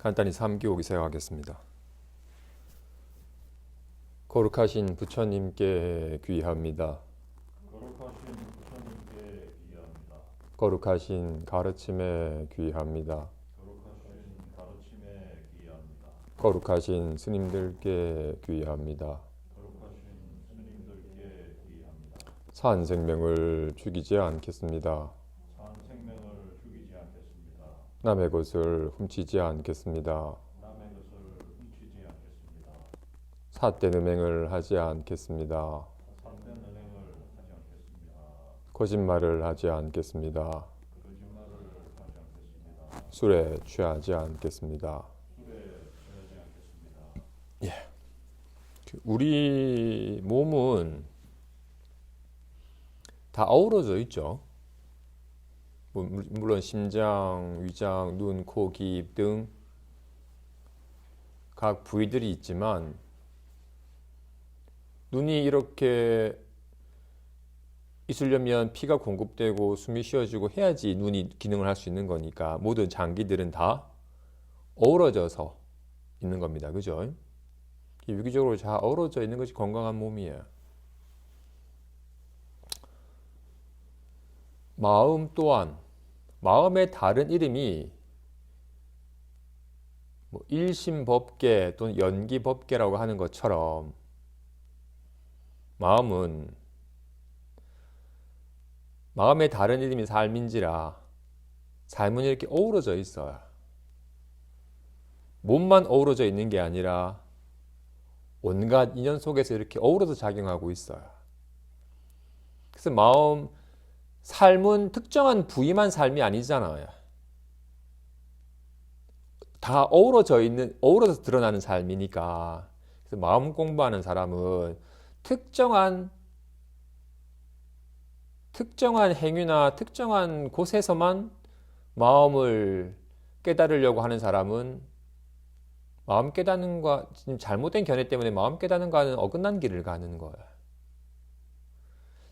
간단히 3기옥 시작하겠습니다. 거룩하신 부처님께 귀의합니다. 거룩하신 부처님께 귀의합니다. 거룩하신 가르침에 귀의합니다. 거룩하신 가르침에 귀의합니다. 거룩하신 스님들께 귀의합니다. 거룩하신 스님들께 귀의합니다. 산 생명을 죽이지 않겠습니다. 산 생명을 죽이지 않겠습니다. 남의 것을 훔치지 않겠습니다. 남의 것을 훔치지 않겠습니다. 삿된 음행을 하지 않겠습니다. 삿된 은행을 하지 않겠습니다. 거짓말을 하지 않겠습니다. 거짓말을 하지 않겠습니다. 술에 취하지 않겠습니다. 술에 취하지 않겠습니다. 우리 몸은 다 어우러져 있죠. 물론 심장, 위장, 눈, 코, 기입 등 각 부위들이 있지만 눈이 이렇게 있으려면 피가 공급되고 숨이 쉬어지고 해야지 눈이 기능을 할 수 있는 거니까 모든 장기들은 다 어우러져서 있는 겁니다. 그죠? 유기적으로 잘 어우러져 있는 것이 건강한 몸이에요. 마음 또한 마음의 다른 이름이 일심법계 또는 연기법계라고 하는 것처럼 마음의 다른 이름이 삶인지라 삶은 이렇게 어우러져 있어요. 몸만 어우러져 있는 게 아니라 온갖 인연 속에서 이렇게 어우러져 작용하고 있어요. 그래서 삶은 특정한 부위만 삶이 아니잖아요. 다 어우러져서 드러나는 삶이니까. 그래서 마음 공부하는 사람은 특정한 행위나 특정한 곳에서만 마음을 깨달으려고 하는 사람은 마음 깨닫는과 잘못된 견해 때문에 마음 깨닫는과는 어긋난 길을 가는 거예요.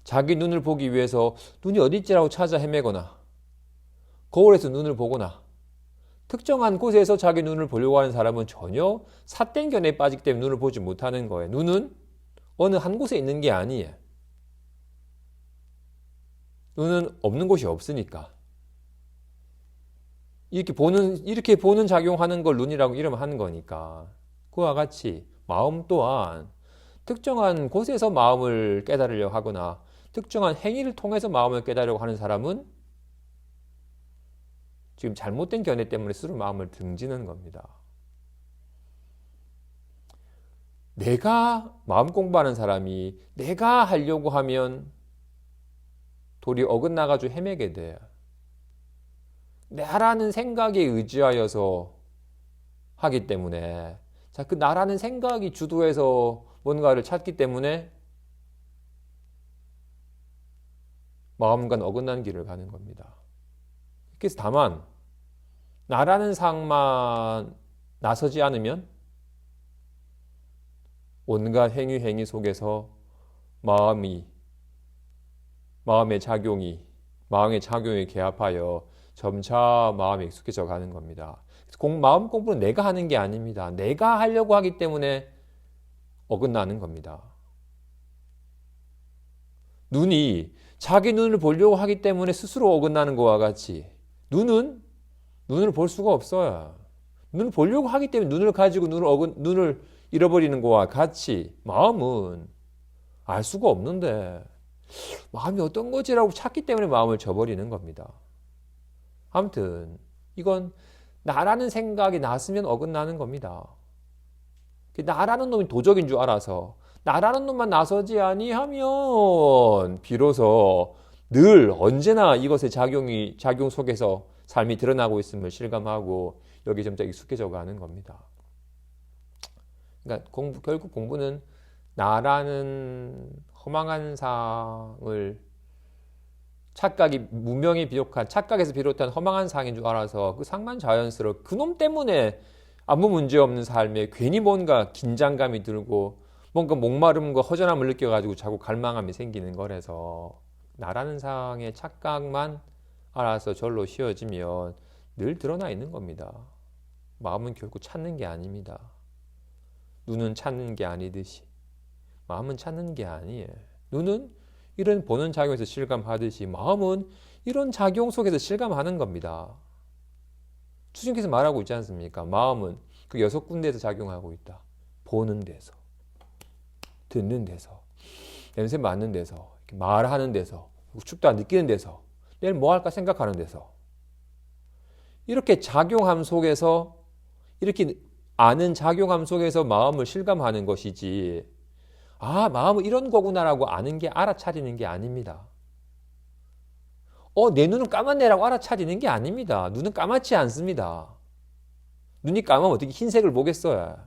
자기 눈을 보기 위해서 눈이 어디 있지라고 찾아 헤매거나 거울에서 눈을 보거나 특정한 곳에서 자기 눈을 보려고 하는 사람은 전혀 삿된 견해에 빠지기 때문에 눈을 보지 못하는 거예요. 눈은 어느 한 곳에 있는 게 아니에요. 눈은 없는 곳이 없으니까. 이렇게 보는 작용하는 걸 눈이라고 이름하는 거니까. 그와 같이 마음 또한 특정한 곳에서 마음을 깨달으려고 하거나 특정한 행위를 통해서 마음을 깨달으려고 하는 사람은 지금 잘못된 견해 때문에 스스로 마음을 등지는 겁니다. 내가 마음 공부하는 사람이 내가 하려고 하면 도리 어긋나가지고 헤매게 돼요. 나라는 생각에 의지하여서 하기 때문에 그 나라는 생각이 주도해서 뭔가를 찾기 때문에 마음과는 어긋난 길을 가는 겁니다. 그래서 다만 나라는 상만 나서지 않으면 온갖 행위 속에서 마음의 작용에 개합하여 점차 마음이 익숙해져 가는 겁니다. 마음 공부는 내가 하는 게 아닙니다. 내가 하려고 하기 때문에 어긋나는 겁니다. 눈이 자기 눈을 보려고 하기 때문에 스스로 어긋나는 것과 같이 눈을 볼 수가 없어요. 눈을 보려고 하기 때문에 눈을 가지고 눈을 잃어버리는 것과 같이 마음은 알 수가 없는데 마음이 어떤 거지라고 찾기 때문에 마음을 저버리는 겁니다. 아무튼 이건 나라는 생각이 났으면 어긋나는 겁니다. 나라는 놈이 도적인 줄 알아서 나라는 놈만 나서지 아니하면 비로소 늘 언제나 이것의 작용 속에서 삶이 드러나고 있음을 실감하고 여기 점차 익숙해져 가는 겁니다. 그러니까 결국 공부는 나라는 허망한 상을 무명이 비롯한 착각에서 비롯한 허망한 상인 줄 알아서 그 상만 자연스럽고 그놈 때문에 아무 문제 없는 삶에 괜히 뭔가 긴장감이 들고 뭔가 목마름과 허전함을 느껴가지고 자꾸 갈망함이 생기는 거라서 나라는 상의 착각만 알아서 절로 쉬어지면 늘 드러나 있는 겁니다. 마음은 결코 찾는 게 아닙니다. 눈은 찾는 게 아니듯이 마음은 찾는 게 아니에요. 눈은 이런 보는 작용에서 실감하듯이 마음은 이런 작용 속에서 실감하는 겁니다. 주님께서 말하고 있지 않습니까? 마음은 그 6군데에서 작용하고 있다. 보는 데서, 듣는 데서, 냄새 맡는 데서, 말하는 데서, 춥다 느끼는 데서, 내일 뭐 할까 생각하는 데서. 이렇게 작용함 속에서, 이렇게 아는 작용함 속에서 마음을 실감하는 것이지, 아, 마음은 이런 거구나라고 아는 게 알아차리는 게 아닙니다. 내 눈은 까맣네라고 알아차리는 게 아닙니다. 눈은 까맣지 않습니다. 눈이 까마면 어떻게 흰색을 보겠어요?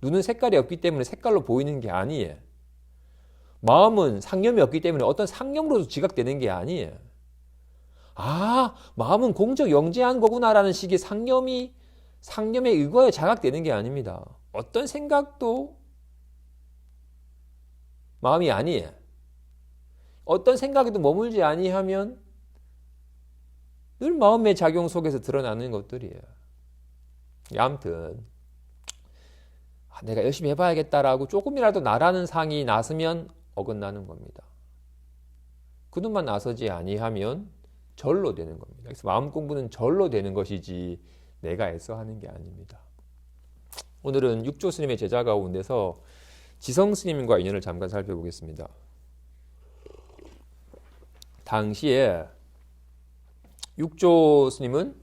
눈은 색깔이 없기 때문에 색깔로 보이는 게 아니에요. 마음은 상념이 없기 때문에 어떤 상념으로도 지각되는 게 아니에요. 아, 마음은 공적 영재한 거구나라는 식의 상념에 의거해 자각되는 게 아닙니다. 어떤 생각도 마음이 아니에요. 어떤 생각에도 머물지 아니하면 늘 마음의 작용 속에서 드러나는 것들이에요. 아무튼 내가 열심히 해봐야겠다라고 조금이라도 나라는 상이 나서면 어긋나는 겁니다. 그놈만 나서지 아니하면 절로 되는 겁니다. 그래서 마음 공부는 절로 되는 것이지 내가 애써 하는 게 아닙니다. 오늘은 육조 스님의 제자 가운데서 지성 스님과 인연을 잠깐 살펴보겠습니다. 당시에 육조 스님은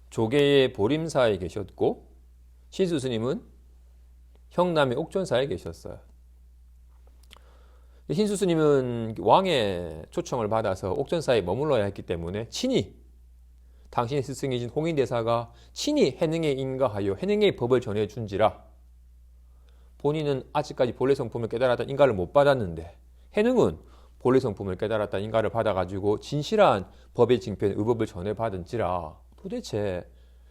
조계의 보림사에 계셨고 신수 스님은 형남의 옥존사에 계셨어요. 신수 스님은 왕의 초청을 받아서 옥존사에 머물러야 했기 때문에 친히 당신의 스승이신 홍인대사가 친히 해능에 인가하여 해능의 법을 전해준지라 본인은 아직까지 본래 성품을 깨달았다는 인가를 못 받았는데 해능은 본래 성품을 깨달았다는 인가를 받아가지고 진실한 법의 징표인 의법을 전해받은지라 도대체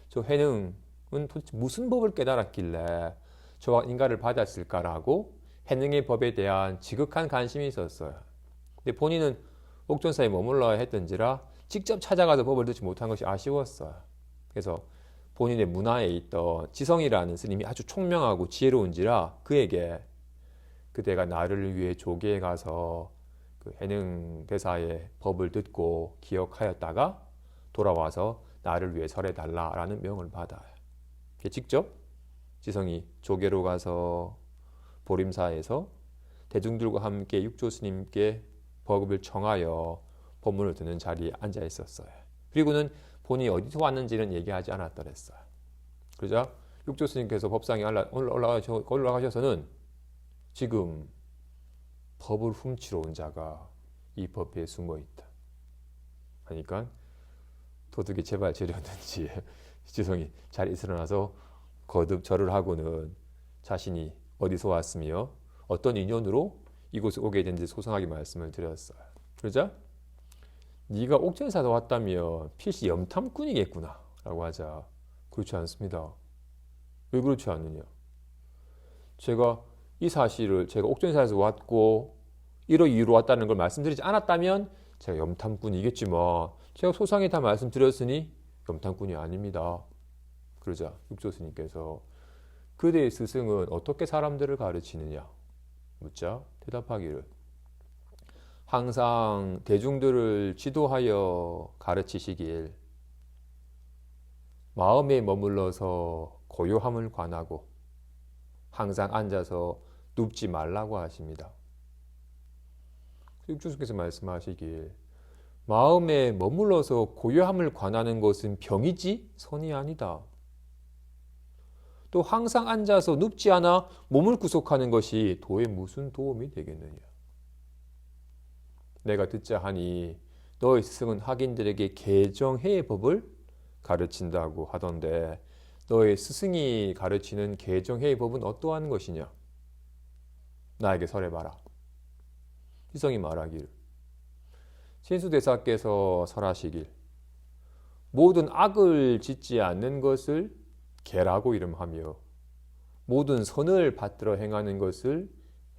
저 해능은 도대체 무슨 법을 깨달았길래 저와 인가를 받았을까라고 해능의 법에 대한 지극한 관심이 있었어요. 근데 본인은 옥존사에 머물러야 했던지라 직접 찾아가서 법을 듣지 못한 것이 아쉬웠어요. 그래서 본인의 문화에 있던 지성이라는 스님이 아주 총명하고 지혜로운지라 그에게 그대가 나를 위해 조계에 가서 그 해능 대사의 법을 듣고 기억하였다가 돌아와서 나를 위해 설해달라라는 명을 받아요. 직접 지성이 조계로 가서 보림사에서 대중들과 함께 육조 스님께 법을 청하여 법문을 듣는 자리에 앉아 있었어요. 그리고는 본인이 어디서 왔는지는 얘기하지 않았더랬어요. 그러자 육조 스님께서 법상에 올라가셔서는 지금 법을 훔치러 온 자가 이 법에 숨어 있다 하니까 도둑이 제발 저렸는지 지성이 자리에 일어나서 거듭 절을 하고는 자신이 어디서 왔으며 어떤 인연으로 이곳에 오게 된지 소상하게 말씀을 드렸어요. 그러자 네가 옥전사도 왔다면 필시 염탐꾼이겠구나 라고 하자 그렇지 않습니다. 왜 그렇지 않느냐? 제가 이 사실을 제가 옥전사에서 왔고 이런 이유로 왔다는 걸 말씀드리지 않았다면 제가 염탐꾼이겠지만 제가 소상히 다 말씀드렸으니 염탐꾼이 아닙니다. 그러자 육조 스님께서 그대의 스승은 어떻게 사람들을 가르치느냐 묻자 대답하기를 항상 대중들을 지도하여 가르치시길 마음에 머물러서 고요함을 관하고 항상 앉아서 눕지 말라고 하십니다. 육주께서 말씀하시길 마음에 머물러서 고요함을 관하는 것은 병이지 선이 아니다. 또 항상 앉아서 눕지 않아 몸을 구속하는 것이 도에 무슨 도움이 되겠느냐. 내가 듣자 하니 너의 스승은 학인들에게 개정해의 법을 가르친다고 하던데 너의 스승이 가르치는 개정해의 법은 어떠한 것이냐. 나에게 설해봐라. 희성이 말하길 신수대사께서 설하시길 모든 악을 짓지 않는 것을 개라고 이름하며 모든 선을 받들어 행하는 것을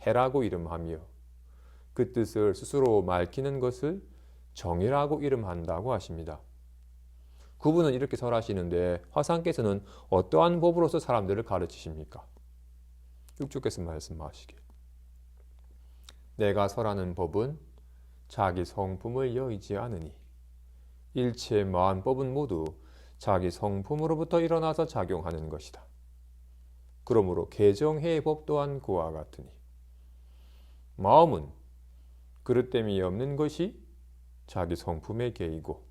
해라고 이름하며 그 뜻을 스스로 밝히는 것을 정이라고 이름한다고 하십니다. 그분은 이렇게 설하시는데 화상께서는 어떠한 법으로서 사람들을 가르치십니까? 육주께서 말씀하시길 내가 설하는 법은 자기 성품을 여의지 않으니 일체 마음법은 모두 자기 성품으로부터 일어나서 작용하는 것이다. 그러므로 개정해의 법 또한 그와 같으니 마음은 그릇됨이 없는 것이 자기 성품의 계이고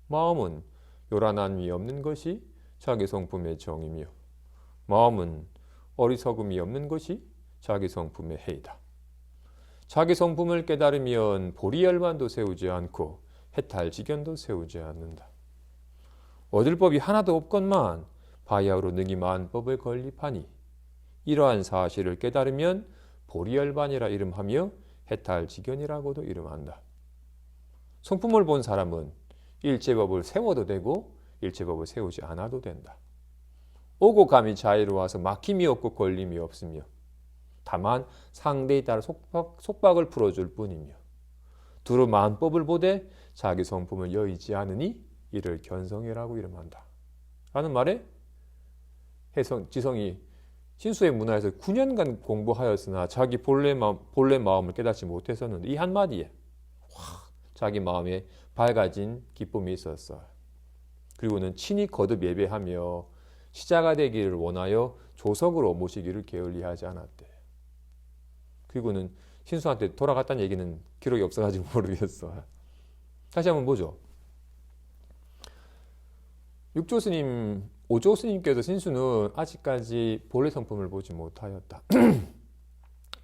마음은 요란함이 없는 것이 자기 성품의 정이며 마음은 어리석음이 없는 것이 자기 성품의 해이다. 자기 성품을 깨달으면 보리열반도 세우지 않고 해탈지견도 세우지 않는다. 얻을 법이 하나도 없건만 바야흐로 능히 많은 법을 건립하니 이러한 사실을 깨달으면 보리열반이라 이름하며 해탈지견이라고도 이름한다. 성품을 본 사람은 일체법을 세워도 되고 일체법을 세우지 않아도 된다. 오고 감이 자유로워서 막힘이 없고 걸림이 없으며 다만 상대에 따라 속박을 풀어줄 뿐이며 두루 만법을 보되 자기 성품을 여의지 않으니 이를 견성이라고 이름한다. 라는 말에 지성이 신수의 문화에서 9년간 공부하였으나 자기 본래 마음을 깨닫지 못했었는데 이 한마디에 확 자기 마음에 밝아진 기쁨이 있었어요. 그리고는 친히 거듭 예배하며 시자가 되기를 원하여 조석으로 모시기를 게을리하지 않았대. 그리고는 신수한테 돌아갔다는 얘기는 기록이 없어가지고 모르겠어요. 다시 한번 보죠. 육조 스님, 오조 스님께서 신수는 아직까지 본래 성품을 보지 못하였다.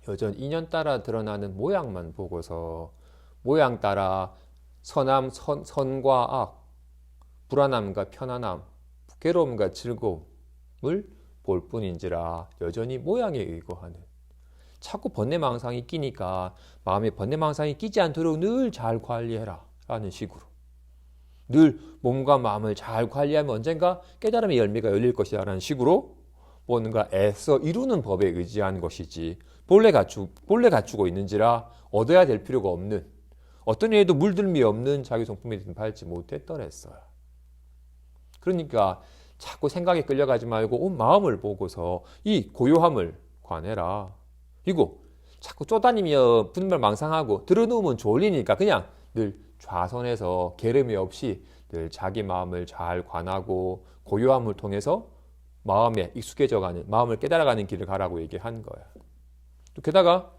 여전히 인연 따라 드러나는 모양만 보고서 모양 따라 선과 악, 불안함과 편안함, 괴로움과 즐거움을 볼 뿐인지라 여전히 모양에 의거하는 자꾸 번뇌망상이 끼니까 마음에 번뇌망상이 끼지 않도록 늘 잘 관리해라 라는 식으로 늘 몸과 마음을 잘 관리하면 언젠가 깨달음의 열매가 열릴 것이다 라는 식으로 뭔가 애써 이루는 법에 의지한 것이지 본래 갖추고 있는지라 얻어야 될 필요가 없는 어떤 일에도 물들미 없는 자기 성품에 밟지 못했더랬어요. 그러니까 자꾸 생각에 끌려가지 말고 온 마음을 보고서 이 고요함을 관해라. 그리고 자꾸 쫓아다니며 분별망상하고 들어놓으면 졸리니까 그냥 늘 좌선해서 게으름이 없이 늘 자기 마음을 잘 관하고 고요함을 통해서 마음에 익숙해져가는 마음을 깨달아가는 길을 가라고 얘기한 거야. 또 게다가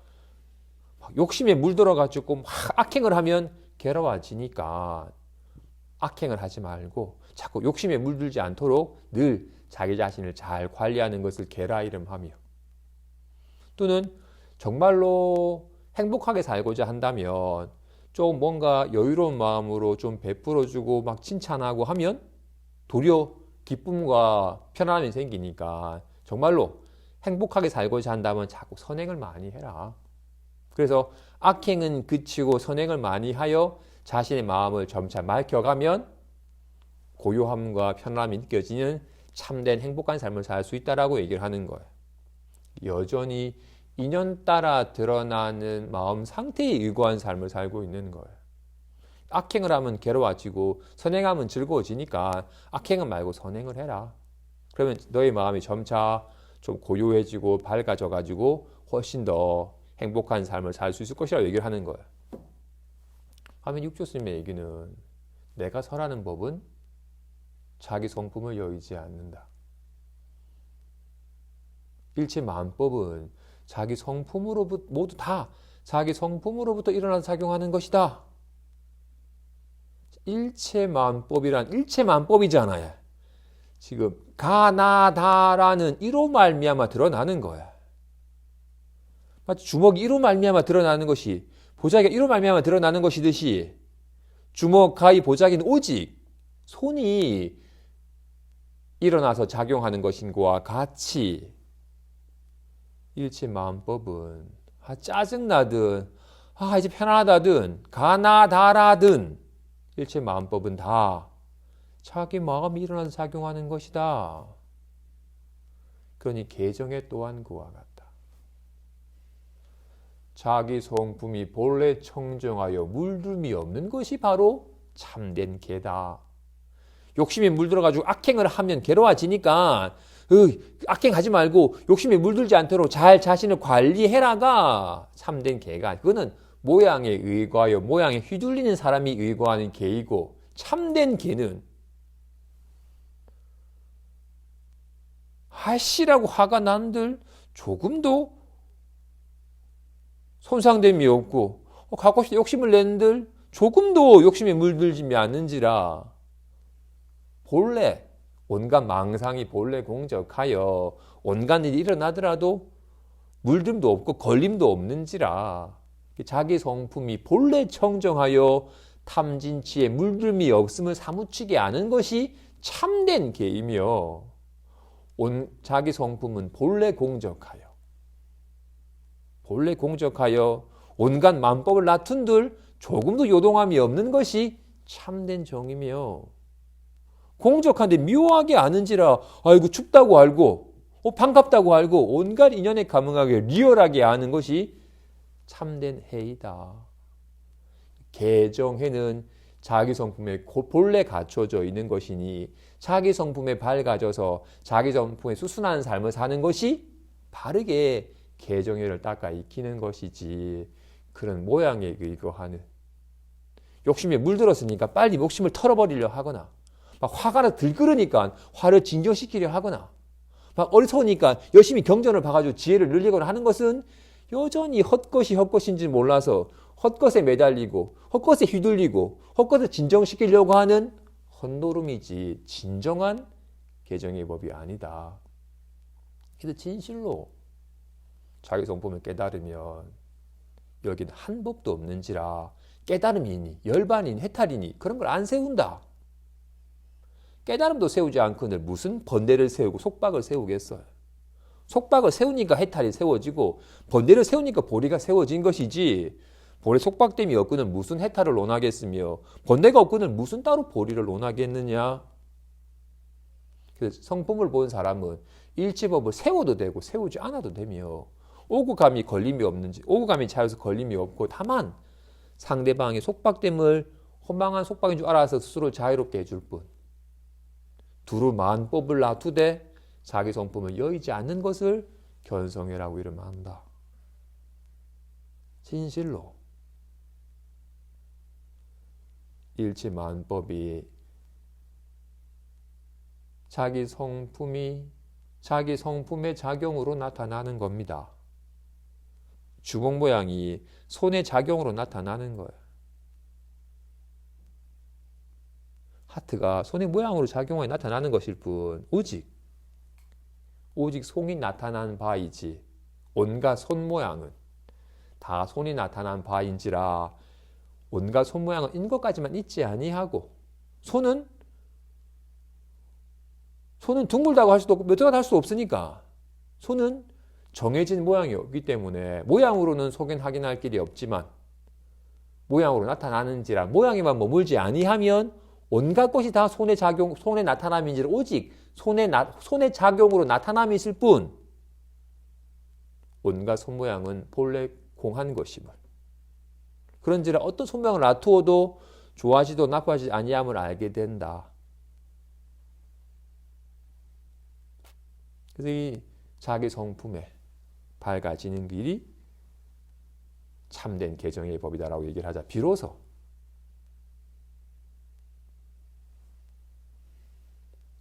욕심에 물들어가지고 막 악행을 하면 괴로워지니까 악행을 하지 말고 자꾸 욕심에 물들지 않도록 늘 자기 자신을 잘 관리하는 것을 계라 이름하며 또는 정말로 행복하게 살고자 한다면 좀 뭔가 여유로운 마음으로 좀 베풀어주고 막 칭찬하고 하면 도리어 기쁨과 편안함이 생기니까 정말로 행복하게 살고자 한다면 자꾸 선행을 많이 해라. 그래서 악행은 그치고 선행을 많이 하여 자신의 마음을 점차 맑혀가면 고요함과 편안함이 느껴지는 참된 행복한 삶을 살 수 있다라고 얘기를 하는 거예요. 여전히 인연 따라 드러나는 마음 상태에 의거한 삶을 살고 있는 거예요. 악행을 하면 괴로워지고 선행하면 즐거워지니까 악행은 말고 선행을 해라. 그러면 너의 마음이 점차 좀 고요해지고 밝아져가지고 훨씬 더 행복한 삶을 살 수 있을 것이라고 얘기를 하는 거예요. 하면 육조스님의 얘기는 내가 설하는 법은 자기 성품을 여의지 않는다. 일체 만법은 자기 성품으로부터 모두 다 자기 성품으로부터 일어나서 작용하는 것이다. 일체만법이란 일체만법이잖아요. 지금 가나다라는 이로 말미암아 드러나는 거야. 마치 주먹이 이로 말미암아 드러나는 것이 보자기가 이로 말미암아 드러나는 것이듯이 주먹 가히 보자기는 오직 손이 일어나서 작용하는 것인 것과 같이 일체만법은 짜증나든 이제 편안하다든 가나다라든 일체만법은 다 자기 마음이 일어나서 작용하는 것이다. 그러니 개정에 또한 그와 같다. 자기 성품이 본래 청정하여 물들미 없는 것이 바로 참된 개다. 욕심에 물들어가지고 악행을 하면 괴로워지니까 악행하지 말고 욕심에 물들지 않도록 잘 자신을 관리해라가 참된 개가. 그거는 모양에 의거하여 모양에 휘둘리는 사람이 의거하는 개이고, 참된 개는 아씨라고 화가 난들 조금도 손상됨이 없고, 갖고 싶다 욕심을 낸들 조금도 욕심에 물들지 않는지라 본래 온갖 망상이 본래 공적하여 온갖 일이 일어나더라도 물듦도 없고 걸림도 없는지라 자기 성품이 본래 청정하여 탐진치에 물들미 없음을 사무치게 아는 것이 참된 개이며, 자기 성품은 본래 공적하여 온갖 만법을 낳둔들 조금도 요동함이 없는 것이 참된 정이며, 공적한데 묘하게 아는지라 아이고 춥다고 알고 반갑다고 알고 온갖 인연에 감응하게 리얼하게 아는 것이 참된 해이다. 개정해는 자기 성품에 본래 갖춰져 있는 것이니 자기 성품에 밝아져서 자기 성품에 수순한 삶을 사는 것이 바르게 개정해를 닦아 익히는 것이지, 그런 모양에 의거하는 욕심에 물들었으니까 빨리 욕심을 털어버리려 하거나, 막 화가 나 들끓으니까 화를 진정시키려 하거나, 막 어리석으니까 열심히 경전을 봐가지고 지혜를 늘리거나 하는 것은 여전히 헛것인지 몰라서 헛것에 매달리고 헛것에 휘둘리고 헛것을 진정시키려고 하는 헛노름이지 진정한 개정의 법이 아니다. 그래서 진실로 자기 성품을 깨달으면 여기는 한 법도 없는지라 깨달음이니 열반이니 해탈이니 그런 걸 안 세운다. 깨달음도 세우지 않고는 무슨 번뇌를 세우고 속박을 세우겠어요. 속박을 세우니까 해탈이 세워지고 번뇌를 세우니까 보리가 세워진 것이지, 보리 속박됨이 없고는 무슨 해탈을 논하겠으며 번뇌가 없고는 무슨 따로 보리를 논하겠느냐. 그래서 성품을 본 사람은 일치법을 세워도 되고 세우지 않아도 되며, 오구감이 걸림이 없는지 오구감이 차여서 걸림이 없고, 다만 상대방의 속박됨을 허망한 속박인 줄 알아서 스스로 자유롭게 해줄 뿐, 두루 만법을 놔두되 자기 성품을 여의지 않는 것을 견성회라고 이름한다. 진실로 일치만법이 자기 성품의 작용으로 나타나는 겁니다. 주먹 모양이 손의 작용으로 나타나는 거예요. 하트가 손의 모양으로 작용하여 나타나는 것일 뿐, 오직 손이 나타난 바이지 온갖 손 모양은 다 손이 나타난 바인지라 온갖 손 모양은 인 것까지만 있지 아니하고, 손은 둥글다고 할 수도 없고 뾰족하다 할 수도 없으니까 손은 정해진 모양이 없기 때문에 모양으로는 속엔 확인할 길이 없지만 모양으로 나타나는지라 모양에만 머물지 아니하면 온갖 것이 다 손의 나타남인지라 오직 손의 작용으로 나타남이 있을 뿐 온갖 손모양은 본래 공한 것임을, 그런지라 어떤 손모양을 놔두어도 좋아하지도 나빠하지 아니함을 알게 된다. 그래서 이 자기 성품에 밝아지는 길이 참된 개정의 법이다라고 얘기를 하자 비로소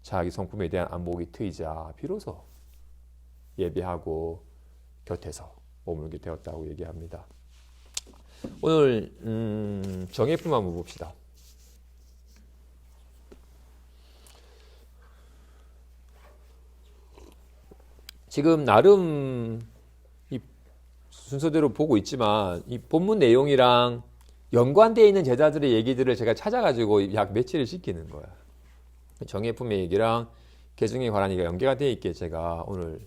자기 성품에 대한 안목이 트이자 비로소 예배하고 곁에서 머물게 되었다고 얘기합니다. 오늘 정예품 한번 봅시다. 지금 나름 이 순서대로 보고 있지만 이 본문 내용이랑 연관되어 있는 제자들의 얘기들을 제가 찾아가지고 약 며칠을 시키는 거야. 정예품의 얘기랑 개정에 관한 얘기가 연계가 되어 있게 제가 오늘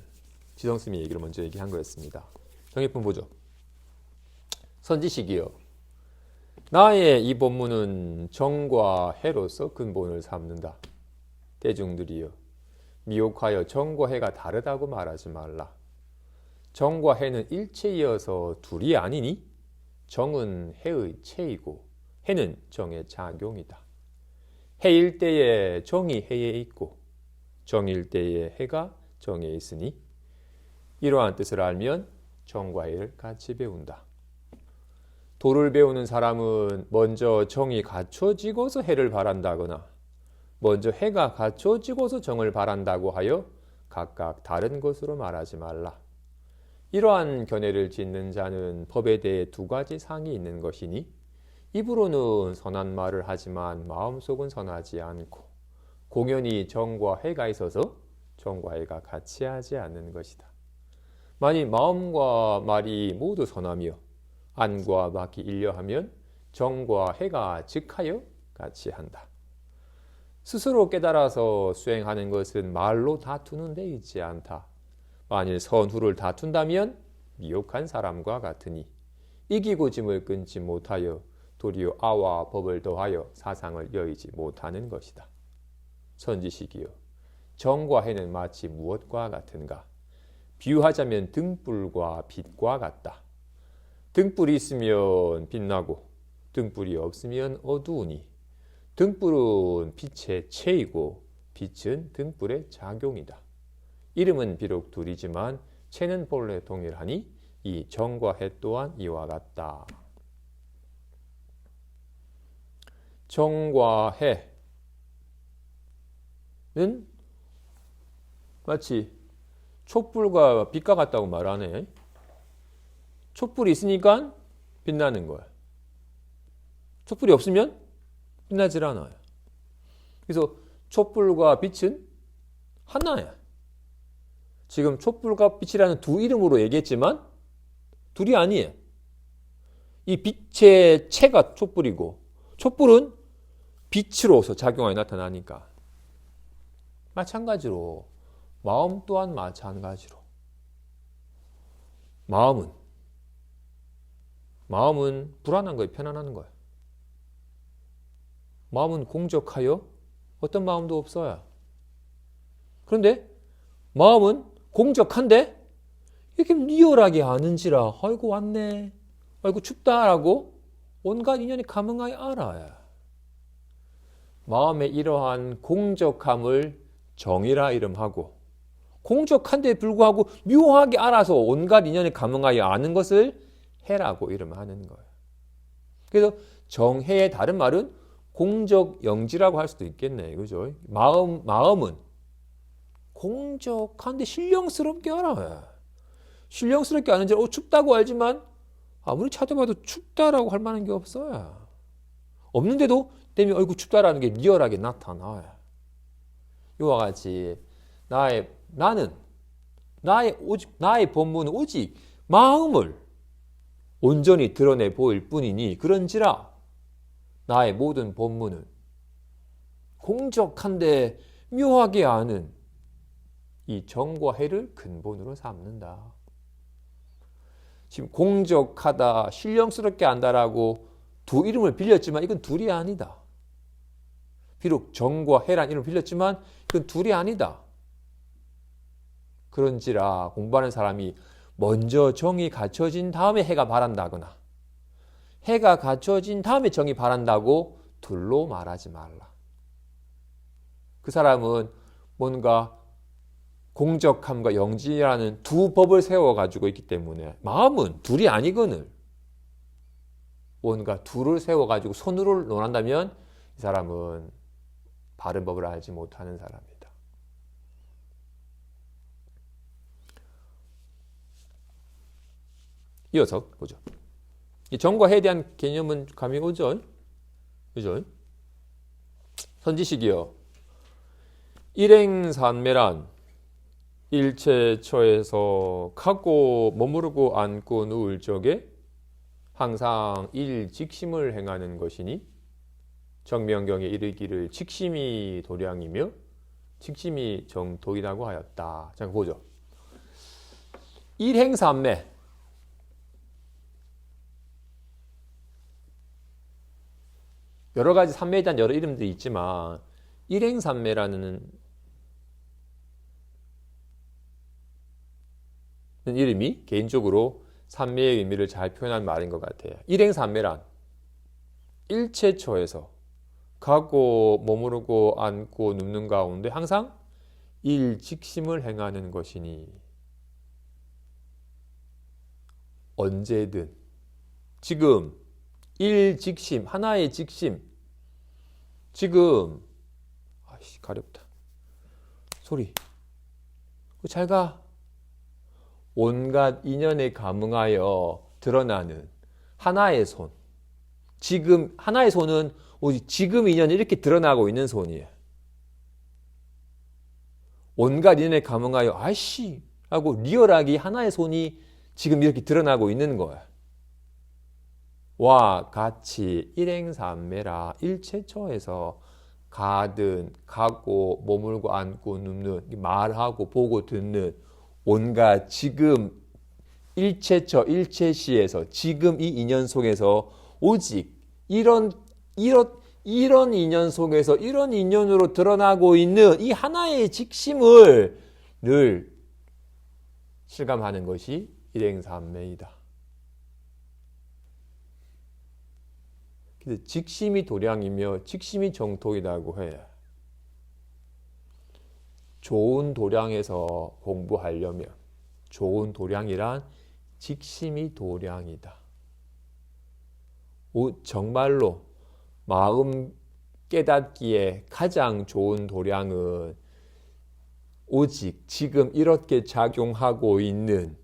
지성스님의 얘기를 먼저 얘기한 거였습니다. 정예품 보죠. 선지식이여, 나의 이 본문은 정과 해로서 근본을 삼는다. 대중들이여, 미혹하여 정과 해가 다르다고 말하지 말라. 정과 해는 일체이어서 둘이 아니니 정은 해의 체이고 해는 정의 작용이다. 해일 때에 정이 해에 있고 정일 때에 해가 정에 있으니 이러한 뜻을 알면 정과 해를 같이 배운다. 도를 배우는 사람은 먼저 정이 갖춰지고서 해를 바란다거나 먼저 해가 갖춰지고서 정을 바란다고 하여 각각 다른 것으로 말하지 말라. 이러한 견해를 짓는 자는 법에 대해 두 가지 상이 있는 것이니 입으로는 선한 말을 하지만 마음속은 선하지 않고 공연히 정과 해가 있어서 정과 해가 같이 하지 않는 것이다. 만일 마음과 말이 모두 선하며 안과 밖이 일려하면 정과 해가 즉하여 같이 한다. 스스로 깨달아서 수행하는 것은 말로 다투는 데 있지 않다. 만일 선후를 다툰다면 미혹한 사람과 같으니 이기고 짐을 끊지 못하여 도리어 아와 법을 더하여 사상을 여의지 못하는 것이다. 선지식이여, 정과 해는 마치 무엇과 같은가? 비유하자면 등불과 빛과 같다. 등불이 있으면 빛나고 등불이 없으면 어두우니 등불은 빛의 체이고 빛은 등불의 작용이다. 이름은 비록 둘이지만 체는 본래 동일하니 이 정과 해 또한 이와 같다. 정과 해는 마치 촛불과 빛과 같다고 말하네. 촛불이 있으니까 빛나는 거야. 촛불이 없으면 빛나질 않아요. 그래서 촛불과 빛은 하나야. 지금 촛불과 빛이라는 두 이름으로 얘기했지만 둘이 아니에요. 이 빛의 체가 촛불이고 촛불은 빛으로서 작용하여 나타나니까 마찬가지로 마음 또한 마찬가지로 마음은 불안한 거예요. 편안한 거예요. 마음은 공적하여 어떤 마음도 없어요. 그런데 마음은 공적한데 이렇게 리얼하게 아는지라 아이고 왔네, 아이고 춥다라고 온갖 인연이 감응하여 알아요. 마음의 이러한 공적함을 정이라 이름하고 공적한데 불구하고 묘하게 알아서 온갖 인연이 감응하여 아는 것을 해라고 이름하는 거예요. 그래서 정해의 다른 말은 공적 영지라고 할 수도 있겠네. 그죠? 마음은 공적한데 신령스럽게 알아요. 신령스럽게 아는 줄 춥다고 알지만 아무리 찾아봐도 춥다라고 할 만한 게 없어요. 없는데도 때문에 어이구 춥다라는 게 리얼하게 나타나요. 이와 같이 나의 본문은 오직 마음을 온전히 드러내 보일 뿐이니 그런지라 나의 모든 본문은 공적한데 묘하게 아는 이 정과 해를 근본으로 삼는다. 지금 공적하다, 신령스럽게 안다라고 두 이름을 빌렸지만 이건 둘이 아니다. 비록 정과 해란 이름을 빌렸지만 이건 둘이 아니다. 그런지라 공부하는 사람이 먼저 정이 갖춰진 다음에 해가 바란다거나 해가 갖춰진 다음에 정이 바란다고 둘로 말하지 말라. 그 사람은 뭔가 공적함과 영지라는 두 법을 세워가지고 있기 때문에 마음은 둘이 아니거늘 뭔가 둘을 세워가지고 손으로 논한다면 이 사람은 바른 법을 알지 못하는 사람이다. 이어서 보죠. 이 정과 해에 대한 개념은 감이 오죠? 그죠? 선지식이요. 일행산매란 일체처에서 갖고 머무르고 앉고 누울 적에 항상 일직심을 행하는 것이니 정명경에 이르기를 직심이 도량이며 직심이 정도이라고 하였다. 자, 보죠. 일행산매 여러 가지 산매에 대한 여러 이름들이 있지만 일행산매라는 이름이 개인적으로 산매의 의미를 잘 표현한 말인 것 같아요. 일행산매란 일체처에서 가고 머무르고 앉고 눕는 가운데 항상 일직심을 행하는 것이니 언제든 지금 일직심 하나의 직심 지금 아이씨 가렵다 소리 잘가 온갖 인연에 감응하여 드러나는 하나의 손 지금 하나의 손은 오직 지금 인연이 이렇게 드러나고 있는 손이에요. 온갖 인연에 감응하여 아이씨 하고 리얼하게 하나의 손이 지금 이렇게 드러나고 있는 거야. 와 같이 일행삼매라 일체처에서 가든 가고 머물고 앉고 눕는 말하고 보고 듣는 온갖 지금 일체처 일체시에서 지금 이 인연 속에서 오직 이런 인연 속에서 이런 인연으로 드러나고 있는 이 하나의 직심을 늘 실감하는 것이 일행삼매이다. 직심이 도량이며 직심이 정토이라고 해. 좋은 도량에서 공부하려면 좋은 도량이란 직심이 도량이다. 정말로 마음 깨닫기에 가장 좋은 도량은 오직 지금 이렇게 작용하고 있는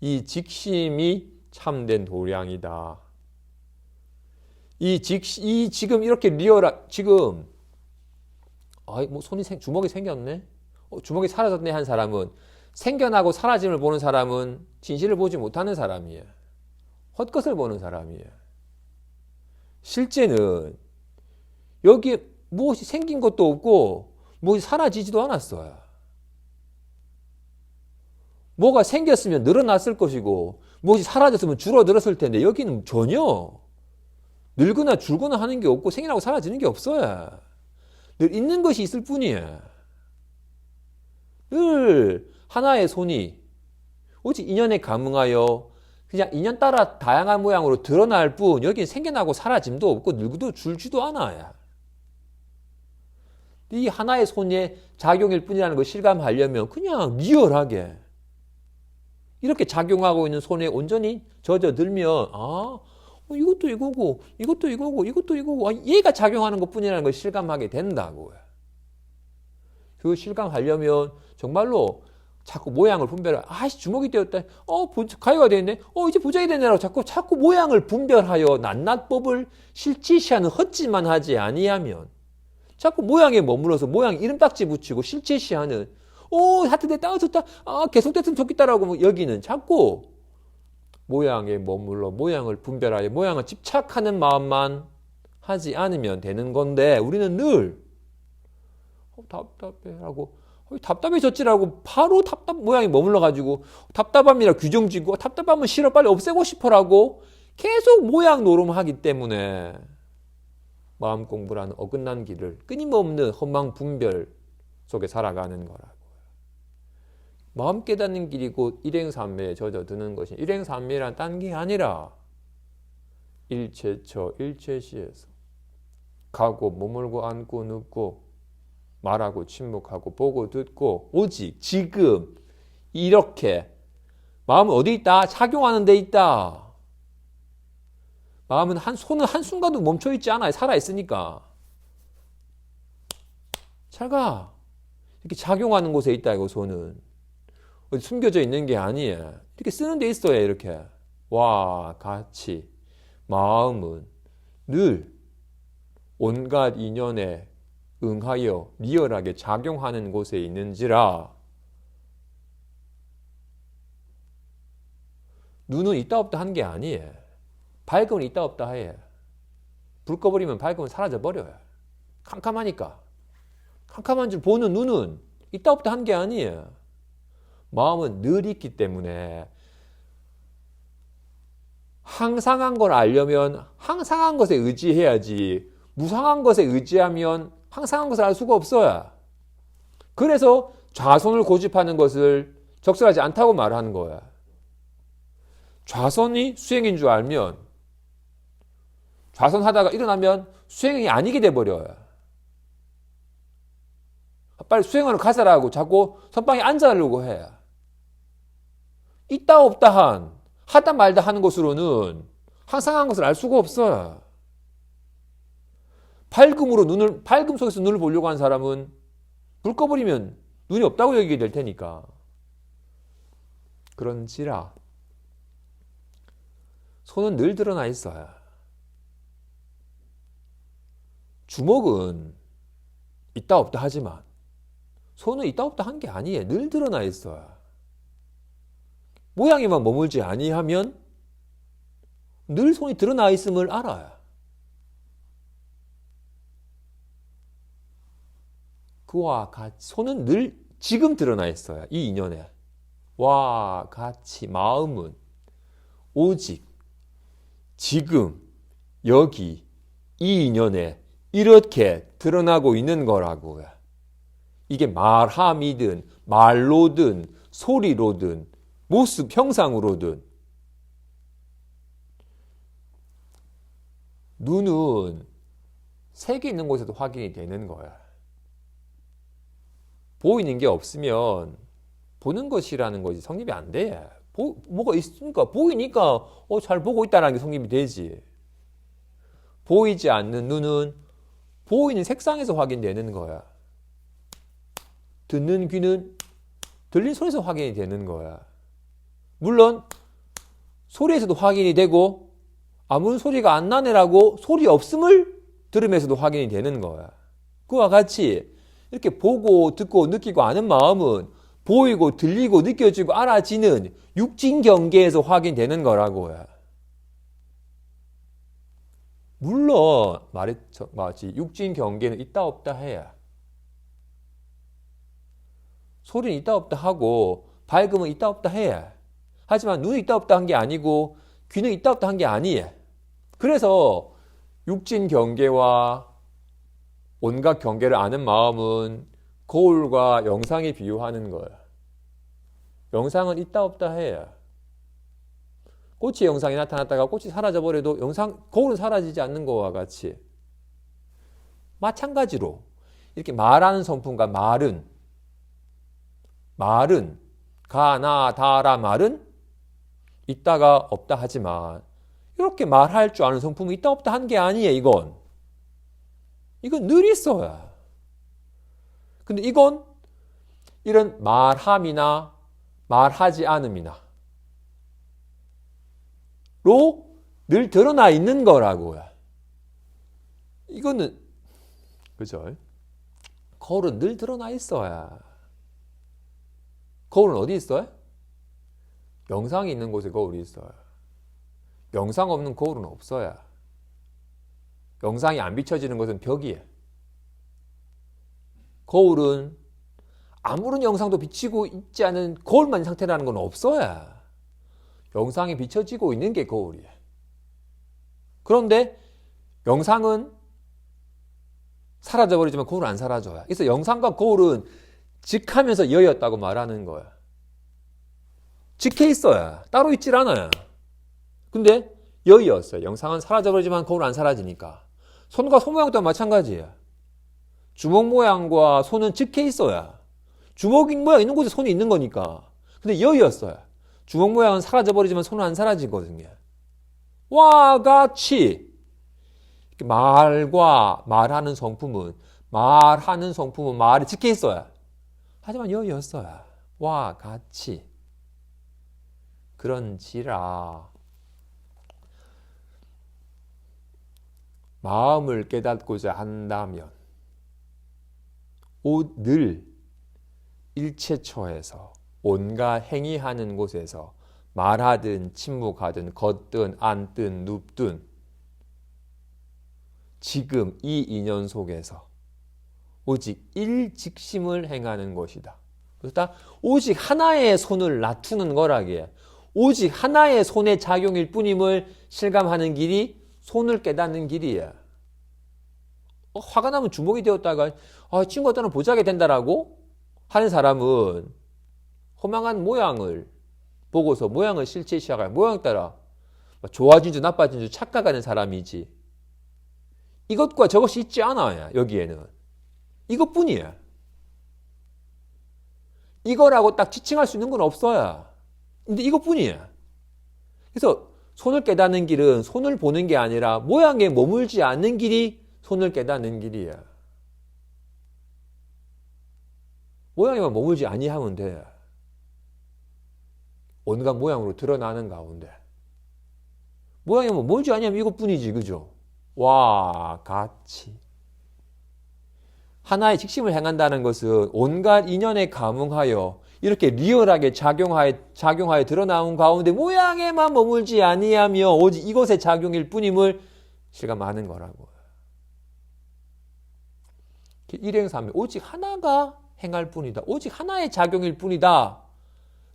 이 직심이 참된 도량이다. 지금 이렇게 지금 뭐 주먹이 생겼네. 주먹이 사라졌네 한 사람은 생겨나고 사라짐을 보는 사람은 진실을 보지 못하는 사람이에요. 헛것을 보는 사람이에요. 실제는 여기에 무엇이 생긴 것도 없고 무엇이 사라지지도 않았어요. 뭐가 생겼으면 늘어났을 것이고 무엇이 사라졌으면 줄어들었을 텐데 여기는 전혀 늙거나 줄거나 하는 게 없고 생겨나고 사라지는 게 없어요. 늘 있는 것이 있을 뿐이에요. 늘 하나의 손이 오직 인연에 감응하여 그냥 인연 따라 다양한 모양으로 드러날 뿐 여기는 생겨나고 사라짐도 없고 늙어도 줄지도 않아요. 이 하나의 손의 작용일 뿐이라는 걸 실감하려면 그냥 리얼하게 이렇게 작용하고 있는 손에 온전히 젖어들면 이것도 이거고 이것도 이거고 이것도 이거고 얘가 작용하는 것뿐이라는 걸 실감하게 된다고요. 그 실감하려면 정말로 자꾸 모양을 분별해. 주먹이 되었다. 가위가 되었네. 이제 부적이 되네라고 자꾸 모양을 분별하여 낱낱법을 실제시하는 헛짓만 하지 아니하면 자꾸 모양에 머물러서 모양 이름딱지 붙이고 실제시하는 하트 됐다. 좋다. 계속 됐으면 좋겠다라고 여기는 자꾸 모양에 머물러 모양을 분별하여 모양을 집착하는 마음만 하지 않으면 되는 건데 우리는 늘 답답해라고 답답해졌지라고 바로 모양이 머물러가지고 답답함이라 규정짓고 답답하면 싫어 빨리 없애고 싶어라고 계속 모양 노름하기 때문에 마음 공부라는 어긋난 길을 끊임없는 허망 분별 속에 살아가는 거라고요. 마음 깨닫는 길이 곧 일행삼매에 젖어드는 것이 일행삼매란 딴 게 아니라 일체처 일체시에서 가고 머물고 앉고 눕고 말하고 침묵하고 보고 듣고 오직 지금 이렇게 마음은 어디 있다? 작용하는 데 있다. 마음은 손은 한순간도 멈춰있지 않아요. 살아있으니까. 잘가. 이렇게 작용하는 곳에 있다 이거 손은. 어디 숨겨져 있는 게 아니에요. 이렇게 쓰는 데 있어요. 이렇게. 와 같이 마음은 늘 온갖 인연에 응하여 리얼하게 작용하는 곳에 있는지라 눈은 있다 없다 한 게 아니에요. 밝음은 있다 없다 해. 불 꺼버리면 밝음은 사라져버려요. 캄캄하니까. 캄캄한 줄 보는 눈은 있다 없다 한 게 아니에요. 마음은 늘 있기 때문에 항상한 걸 알려면 항상한 것에 의지해야지 무상한 것에 의지하면 항상한 것을 알 수가 없어요. 그래서 좌선을 고집하는 것을 적절하지 않다고 말하는 거야. 좌선이 수행인 줄 알면 좌선하다가 일어나면 수행이 아니게 돼버려요. 빨리 수행하러 가자라고 자꾸 선방에 앉아려고 해. 있다 없다 하다 말다 하는 것으로는 항상 한 것을 알 수가 없어요. 밝음 속에서 눈을 보려고 하는 사람은 불 꺼버리면 눈이 없다고 여기게 될 테니까. 그런지라 손은 늘 드러나 있어요. 주먹은 있다 없다 하지만 손은 있다 없다 한 게 아니에요. 늘 드러나 있어요. 모양에만 머물지 아니하면 늘 손이 드러나 있음을 알아요. 그와 같이 손은 늘 지금 드러나 있어요. 이 인연에. 와 같이 마음은 오직 지금 여기 이 인연에 이렇게 드러나고 있는 거라고요. 이게 말함이든 말로든 소리로든 모습 형상으로든 눈은 색이 있는 곳에도 확인이 되는 거야. 보이는 게 없으면 보는 것이라는 것이 성립이 안 돼. 뭐가 있으니까 보이니까 잘 보고 있다는 게 성립이 되지. 보이지 않는 눈은 보이는 색상에서 확인되는 거야. 듣는 귀는 들린 소리에서 확인이 되는 거야. 물론 소리에서도 확인이 되고 아무 소리가 안 나네라고 소리 없음을 들으면서도 확인이 되는 거야. 그와 같이 이렇게 보고 듣고 느끼고 아는 마음은 보이고 들리고 느껴지고 알아지는 육진 경계에서 확인되는 거라고요. 물론 말했지 육진 경계는 있다 없다 해야. 소리는 있다 없다 하고 밝음은 있다 없다 해야. 하지만 눈은 있다 없다 한 게 아니고 귀는 있다 없다 한 게 아니에요. 그래서 육진 경계와 온갖 경계를 아는 마음은 거울과 영상에 비유하는 거예요. 영상은 있다 없다 해야. 꽃이 영상이 나타났다가 꽃이 사라져버려도 거울은 사라지지 않는 것과 같이 마찬가지로 이렇게 말하는 성품과 말은 가나 다라 말은 있다가 없다 하지만 이렇게 말할 줄 아는 성품이 있다 없다 한 게 아니에요. 이건 늘 있어요. 근데 이건 이런 말함이나 말하지 않음이나 로 늘 드러나 있는 거라고요. 이거는 그죠? 거울은 늘 드러나 있어야. 거울은 어디 있어요? 영상이 있는 곳에 거울이 있어요. 영상 없는 거울은 없어요. 영상이 안 비춰지는 것은 벽이에요. 거울은 아무런 영상도 비치고 있지 않은 거울만 상태라는 건 없어요. 영상이 비춰지고 있는 게 거울이에요. 그런데 영상은 사라져버리지만 거울은 안 사라져요. 그래서 영상과 거울은 직하면서 여였다고 말하는 거야. 직해 있어요. 따로 있질 않아요. 근데 여였어요. 영상은 사라져버리지만 거울은 안 사라지니까. 손과 손 모양 또한 마찬가지예요. 주먹 모양과 손은 직해 있어야. 주먹 모양 있는 곳에 손이 있는 거니까. 근데 여였어요. 주먹 모양은 사라져버리지만 손은 안 사라지거든요. 와 같이 말하는 성품은 말이 직해 있어야. 하지만 여였어야. 와 같이. 그런지라 마음을 깨닫고자 한다면 늘 일체처에서 온갖 행위하는 곳에서 말하든 침묵하든 걷든 앉든 눕든 지금 이 인연 속에서 오직 일직심을 행하는 것이다. 그렇다. 오직 하나의 손을 놔두는 거라기에 오직 하나의 손의 작용일 뿐임을 실감하는 길이 손을 깨닫는 길이야. 화가 나면 주먹이 되었다가 친구가 따는 보자게 된다라고 하는 사람은 허망한 모양을 보고서 모양을 실체 시작할 모양 따라 좋아진 줄 나빠진 줄 착각하는 사람이지. 이것과 저것이 있지 않아요. 여기에는. 이것뿐이에요. 이거라고 딱 지칭할 수 있는 건 없어요. 근데 이것뿐이에요. 그래서 손을 깨닫는 길은 손을 보는 게 아니라 모양에 머물지 않는 길이 손을 깨닫는 길이에요. 모양에만 머물지 아니하면 돼. 온갖 모양으로 드러나는 가운데. 모양에만 머물지 아니하면 이것뿐이지, 그죠? 와, 같이. 하나의 직심을 행한다는 것은 온갖 인연에 감응하여 이렇게 리얼하게 작용하여 드러나온 가운데 모양에만 머물지 아니하며 오직 이것의 작용일 뿐임을 실감하는 거라고. 일행삼昧, 오직 하나가 행할 뿐이다. 오직 하나의 작용일 뿐이다.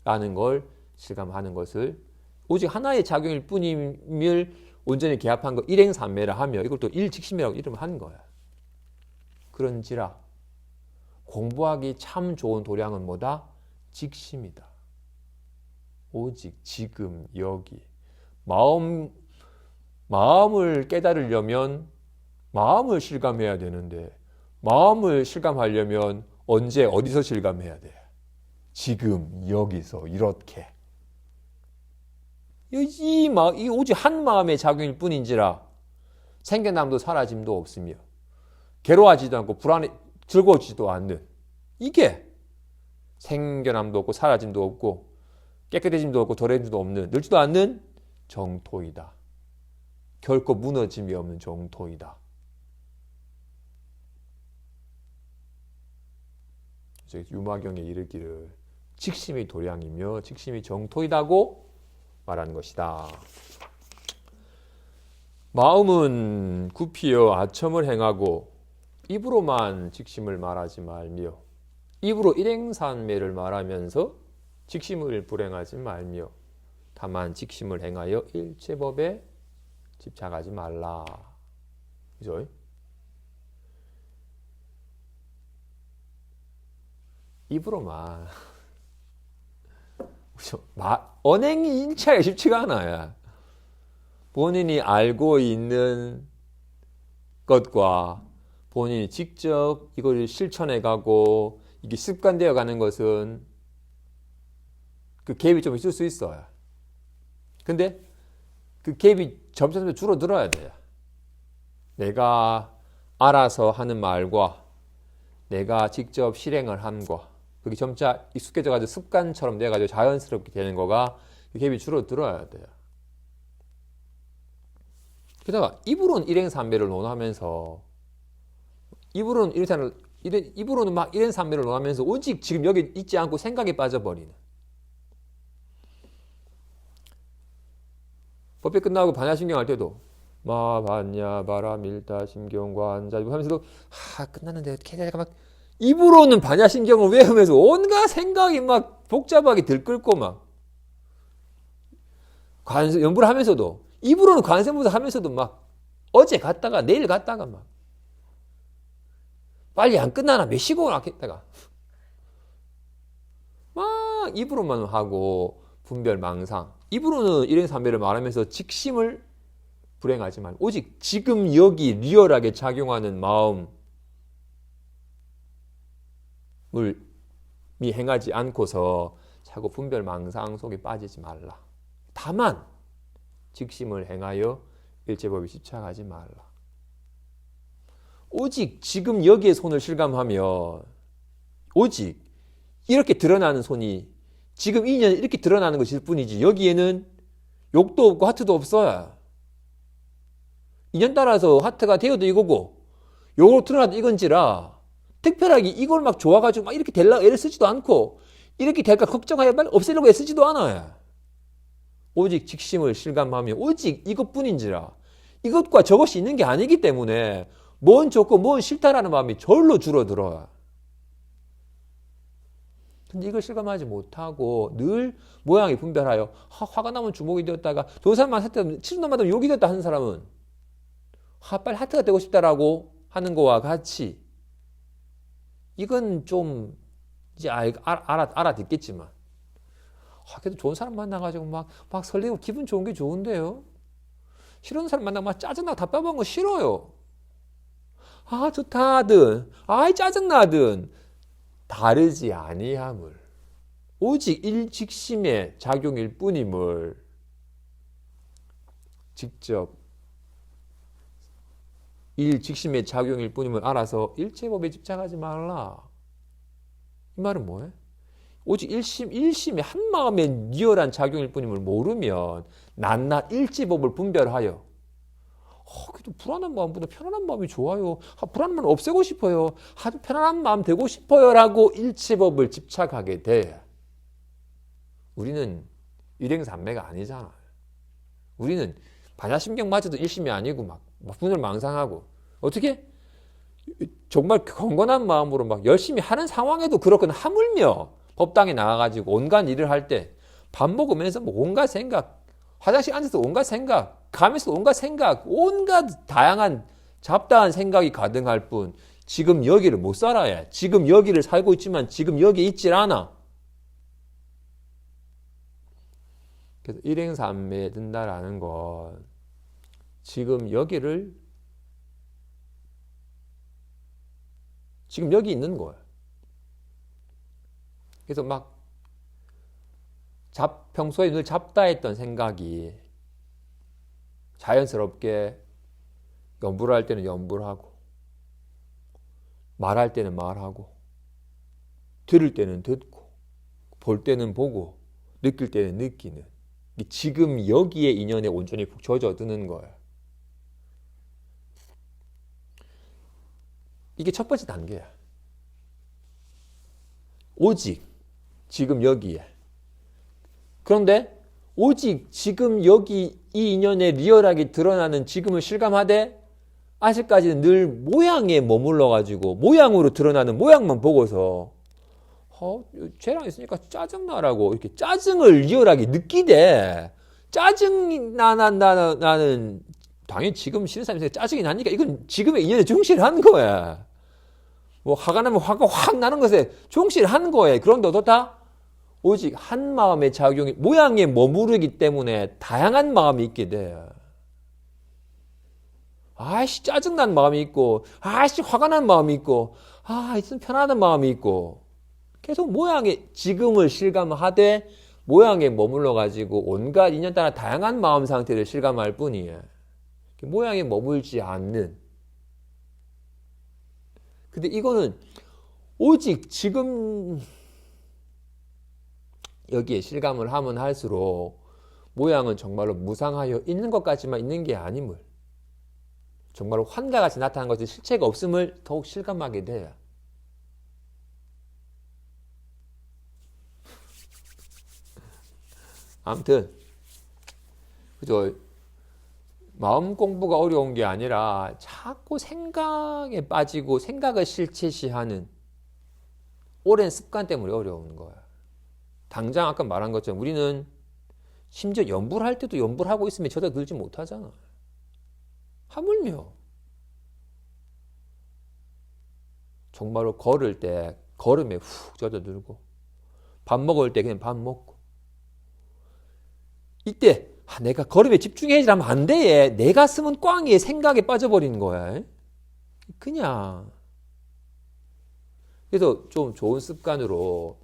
라는 걸 실감하는 것을 오직 하나의 작용일 뿐임을 온전히 개합한 거 일행삼매라 하며 이걸 또 일직심이라고 이름을 한 거야. 그런지라 공부하기 참 좋은 도량은 뭐다? 직심이다. 오직 지금 여기 마음을 깨달으려면 마음을 실감해야 되는데 마음을 실감하려면 언제 어디서 실감해야 돼? 지금 여기서 이렇게 이 오직 한 마음의 작용일 뿐인지라 생겨남도 사라짐도 없으며 괴로워하지도 않고 즐거워지지도 않는 이게 생겨남도 없고 사라짐도 없고 깨끗해짐도 없고 더러짐도 없는 늙지도 않는 정토이다. 결코 무너짐이 없는 정토이다. 유마경에 이르기를 직심이 도량이며 직심이 정토이다고 말하는 것이다. 마음은 굽히어 아첨을 행하고 입으로만 직심을 말하지 말며 입으로 일행삼매를 말하면서 직심을 불행하지 말며 다만 직심을 행하여 일체법에 집착하지 말라. 그죠? 입으로만 언행이 인체하기 쉽지가 않아요. 본인이 알고 있는 것과 본인이 직접 이걸 실천해 가고 이게 습관되어 가는 것은 그 갭이 좀 있을 수 있어요. 근데 그 갭이 점점 줄어들어야 돼요. 내가 알아서 하는 말과 내가 직접 실행을 함과 그게 점차 익숙해져가지고 습관처럼 돼가지고 자연스럽게 되는 거가 그 갭이 줄어들어야 돼요. 게다가 입으로는 일행삼매를 논하면서 입으로는 막 일행삼매를 논하면서 오직 지금 여기 있지 않고 생각에 빠져버리는. 법회 끝나고 반야심경 할 때도 마반야 바라밀다 심경과 한자 하면서도 끝났는데 내가 막 입으로는 반야심경을 외우면서 온갖 생각이 막 복잡하게 들끓고 막 연부를 하면서도 입으로는 관세음보다 하면서도 막 어제 갔다가 내일 갔다가 막 빨리 안 끝나나 몇 시간 했다가 막 입으로만 하고 분별망상 입으로는 일행삼매를 말하면서 직심을 불행하지 말고 오직 지금 여기 리얼하게 작용하는 마음을 행하지 않고서 자꾸 분별망상 속에 빠지지 말라. 다만 직심을 행하여 일체법에 집착하지 말라. 오직 지금 여기에 손을 실감하며 오직 이렇게 드러나는 손이 지금 이 인연이 이렇게 드러나는 것일 뿐이지 여기에는 욕도 없고 하트도 없어요. 인연 따라서 하트가 되어도 이거고 욕으로 드러나도 이건지라 특별하게 이걸 막 좋아가지고 막 이렇게 되려고 애를 쓰지도 않고 이렇게 될까 걱정하여 말 없애려고 애쓰지도 않아요. 오직 직심을 실감하며 오직 이것뿐인지라 이것과 저것이 있는 게 아니기 때문에 뭔 좋고 뭔 싫다라는 마음이 절로 줄어들어요. 근데 이걸 실감하지 못하고 늘 모양이 분별하여 화가 나면 주목이 되었다가 좋은 사람만 했다 치는 놈마다 욕이 되었다 하는 사람은 빨리 하트가 되고 싶다라고 하는 거와 같이 이건 좀 이제 알아듣겠지만 그래도 좋은 사람 만나가지고 막 설레고 기분 좋은 게 좋은데요. 싫은 사람 만나면 막 짜증나고 답답한 거 싫어요. 아 좋다 하든 아이 짜증나든 다르지 아니함을 오직 일직심의 작용일 뿐임을 직접 일직심의 작용일 뿐임을 알아서 일체법에 집착하지 말라. 이 말은 뭐예요? 오직 일심의 한마음의 리얼한 작용일 뿐임을 모르면 낱낱 일지법을 분별하여 그래도 불안한 마음보다 편안한 마음이 좋아요. 불안한 마음 없애고 싶어요. 편안한 마음 되고 싶어요. 라고 일지법을 집착하게 돼. 우리는 일행삼매가 아니잖아. 우리는 반야심경마저도 일심이 아니고 막 분을 망상하고 어떻게? 정말 건건한 마음으로 막 열심히 하는 상황에도 그렇거나 하물며 법당에 나가가지고 온갖 일을 할 때 밥 먹으면서 뭐 온갖 생각, 화장실 앉아서 온갖 생각, 가면서 온갖 생각, 온갖 다양한 잡다한 생각이 가득할 뿐 지금 여기를 못 살아야. 지금 여기를 살고 있지만 지금 여기 있질 않아. 그래서 일행삼매에 든다라는 건 지금 여기를 지금 여기 있는 거야. 그래서 막 평소에 늘 잡다 했던 생각이 자연스럽게 연불을 할 때는 연불을 하고 말할 때는 말하고 들을 때는 듣고 볼 때는 보고 느낄 때는 느끼는 지금 여기에 인연에 온전히 푹 젖어드는 거야. 이게 첫 번째 단계야. 오직 지금 여기에. 그런데 오직 지금 여기 이 인연에 리얼하게 드러나는 지금을 실감하되 아직까지는 늘 모양에 머물러가지고 모양으로 드러나는 모양만 보고서 쟤랑 있으니까 짜증나라고 이렇게 짜증을 리얼하게 느끼되 짜증이 나는 당연히 지금 싫은 사람이 있으니까 짜증이 나니까 이건 지금의 인연에 충실한 거야. 뭐 화가 나면 화가 확 나는 것에 충실한 거예요. 그런데 어떻다? 오직 한 마음의 작용이 모양에 머무르기 때문에 다양한 마음이 있게 돼. 아이씨 짜증난 마음이 있고 아이씨 화가 난 마음이 있고 있으면 편안한 마음이 있고 계속 모양의 지금을 실감하되 모양에 머물러 가지고 온갖 인연 따라 다양한 마음 상태를 실감할 뿐이에요. 모양에 머물지 않는. 근데 이거는 오직 지금 여기에 실감을 하면 할수록 모양은 정말로 무상하여 있는 것까지만 있는 게 아님을 정말로 환자같이 나타난 것이 실체가 없음을 더욱 실감하게 돼요. 아무튼 그죠? 마음 공부가 어려운 게 아니라 자꾸 생각에 빠지고 생각을 실체시하는 오랜 습관 때문에 어려운 거야. 당장 아까 말한 것처럼 우리는 심지어 연불 할 때도 연불 하고 있으면 젖어들지 못하잖아. 하물며 정말로 걸을 때 걸음에 훅 젖어들고 밥 먹을 때 그냥 밥 먹고 이때 내가 걸음에 집중해야지 하면 안 돼. 내 가슴은 꽝이에 생각에 빠져버리는 거야. 그냥 그래서 좀 좋은 습관으로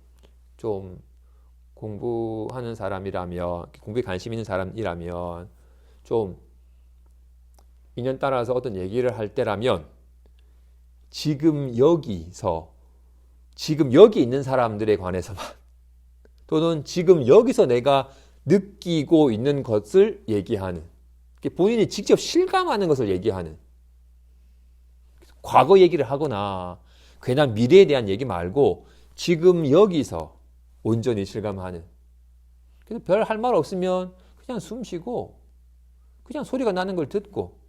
좀 공부하는 사람이라면 공부에 관심 있는 사람이라면 좀 인연 따라서 어떤 얘기를 할 때라면 지금 여기서 지금 여기 있는 사람들에 관해서만 또는 지금 여기서 내가 느끼고 있는 것을 얘기하는 본인이 직접 실감하는 것을 얘기하는 과거 얘기를 하거나 괜한 미래에 대한 얘기 말고 지금 여기서 온전히 실감하는. 그래서 별 할 말 없으면 그냥 숨 쉬고 그냥 소리가 나는 걸 듣고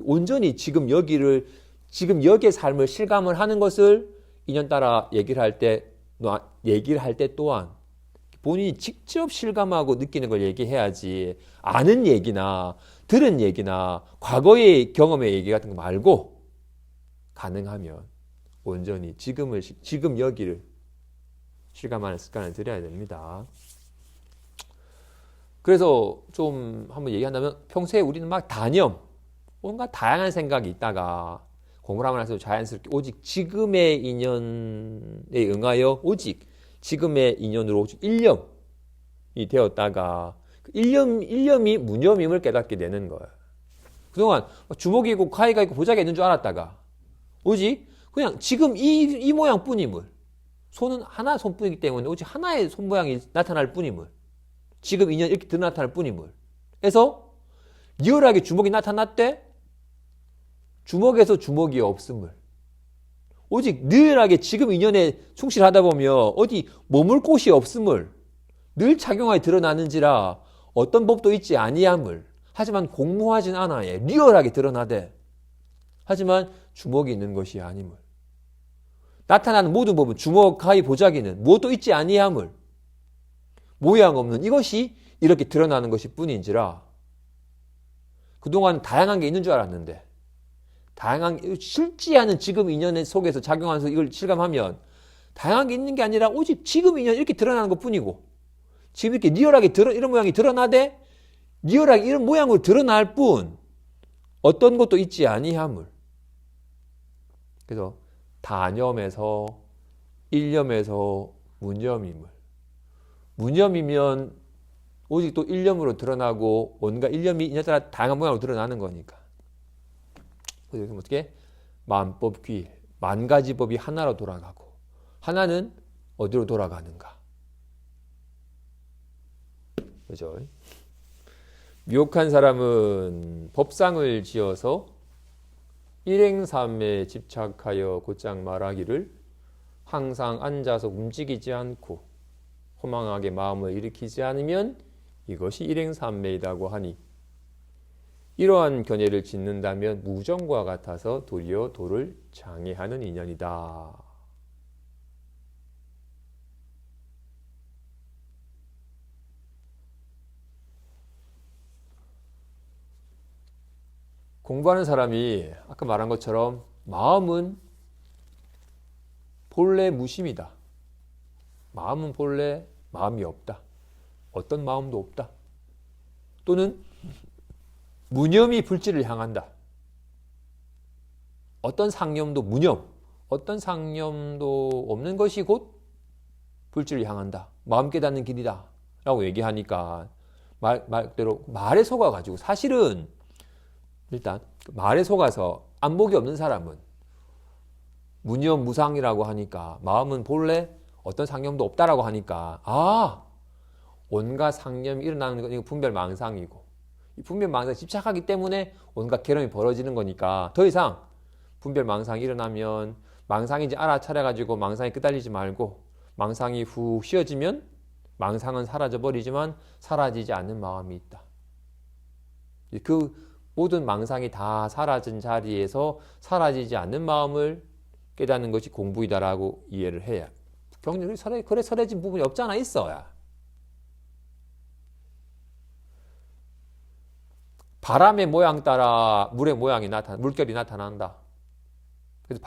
온전히 지금 여기의 삶을 실감을 하는 것을 인연 따라 얘기를 할 때 또한 본인이 직접 실감하고 느끼는 걸 얘기해야지 아는 얘기나 들은 얘기나 과거의 경험의 얘기 같은 거 말고 가능하면 온전히 지금 여기를 실감하는 습관을 들여야 됩니다. 그래서 좀 한번 얘기한다면 평소에 우리는 막 온갖 다양한 생각이 있다가 공부를 하면 할수록 자연스럽게 오직 지금의 인연에 응하여 오직 지금의 인연으로 오직 일념이 되었다가 그 일념이 무념임을 깨닫게 되는 거예요. 그동안 주먹이 있고 가위가 있고 보자기가 있는 줄 알았다가 오직 그냥 지금 이 모양뿐임을, 손은 하나 손뿐이기 때문에 오직 하나의 손 모양이 나타날 뿐임을, 지금 인연 이렇게 드러 나타날 뿐임을 해서 리얼하게 주먹이 나타났대. 주먹에서 주먹이 없음을, 오직 리얼하게 지금 인연에 충실하다 보면 어디 머물 곳이 없음을 늘 작용하여 드러나는지라 어떤 법도 있지 아니함을, 하지만 공모하진 않아예 리얼하게 드러나되 하지만 주먹이 있는 것이 아님을, 나타나는 모든 법은 주먹, 가위, 보자기는 무엇도 있지 아니함을, 모양 없는 이것이 이렇게 드러나는 것이 뿐인지라 그동안 다양한 게 있는 줄 알았는데 다양한 실지 않은 지금 인연 속에서 작용하면서 이걸 실감하면 다양한 게 있는 게 아니라 오직 지금 인연 이렇게 드러나는 것 뿐이고 지금 이렇게 리얼하게 이런 모양이 드러나되 리얼하게 이런 모양으로 드러날 뿐 어떤 것도 있지 아니함을. 그래서 다념에서 일념에서 무념임을, 무념이면 오직 또 일념으로 드러나고 온갖 일념이 인연에 따라 다양한 모양으로 드러나는 거니까. 그래서 어떻게 만법 귀, 만 가지 법이 하나로 돌아가고 하나는 어디로 돌아가는가? 그죠? 미혹한 사람은 법상을 지어서 일행삼에 집착하여 곧장 말하기를 항상 앉아서 움직이지 않고 허망하게 마음을 일으키지 않으면 이것이 일행삼매이다고 하니 이러한 견해를 짓는다면 무정과 같아서 도리어 도를 장애하는 인연이다. 공부하는 사람이 아까 말한 것처럼 마음은 본래 무심이다. 마음은 본래 마음이 없다. 어떤 마음도 없다. 또는 무념이 불지를 향한다. 어떤 상념도 무념, 어떤 상념도 없는 것이 곧 불지를 향한다. 마음 깨닫는 길이다. 라고 얘기하니까 말대로 말에 속아가지고 사실은 일단 말에 속아서 안목이 없는 사람은 무념 무상이라고 하니까 마음은 본래 어떤 상념도 없다라고 하니까 온갖 상념이 일어나는 건 이거 분별망상이고 이 분별망상에 집착하기 때문에 온갖 괴로움이 벌어지는 거니까 더 이상 분별망상이 일어나면 망상인지 알아차려가지고 망상에 끄달리지 말고 망상이 후 쉬어지면 망상은 사라져버리지만 사라지지 않는 마음이 있다. 그 모든 망상이 다 사라진 자리에서 사라지지 않는 마음을 깨닫는 것이 공부이다라고 이해를 해야. 경륜이 그래 설해진 부분이 없잖아. 있어야. 바람의 모양 따라 물의 모양이 물결이 나타난다. 그래서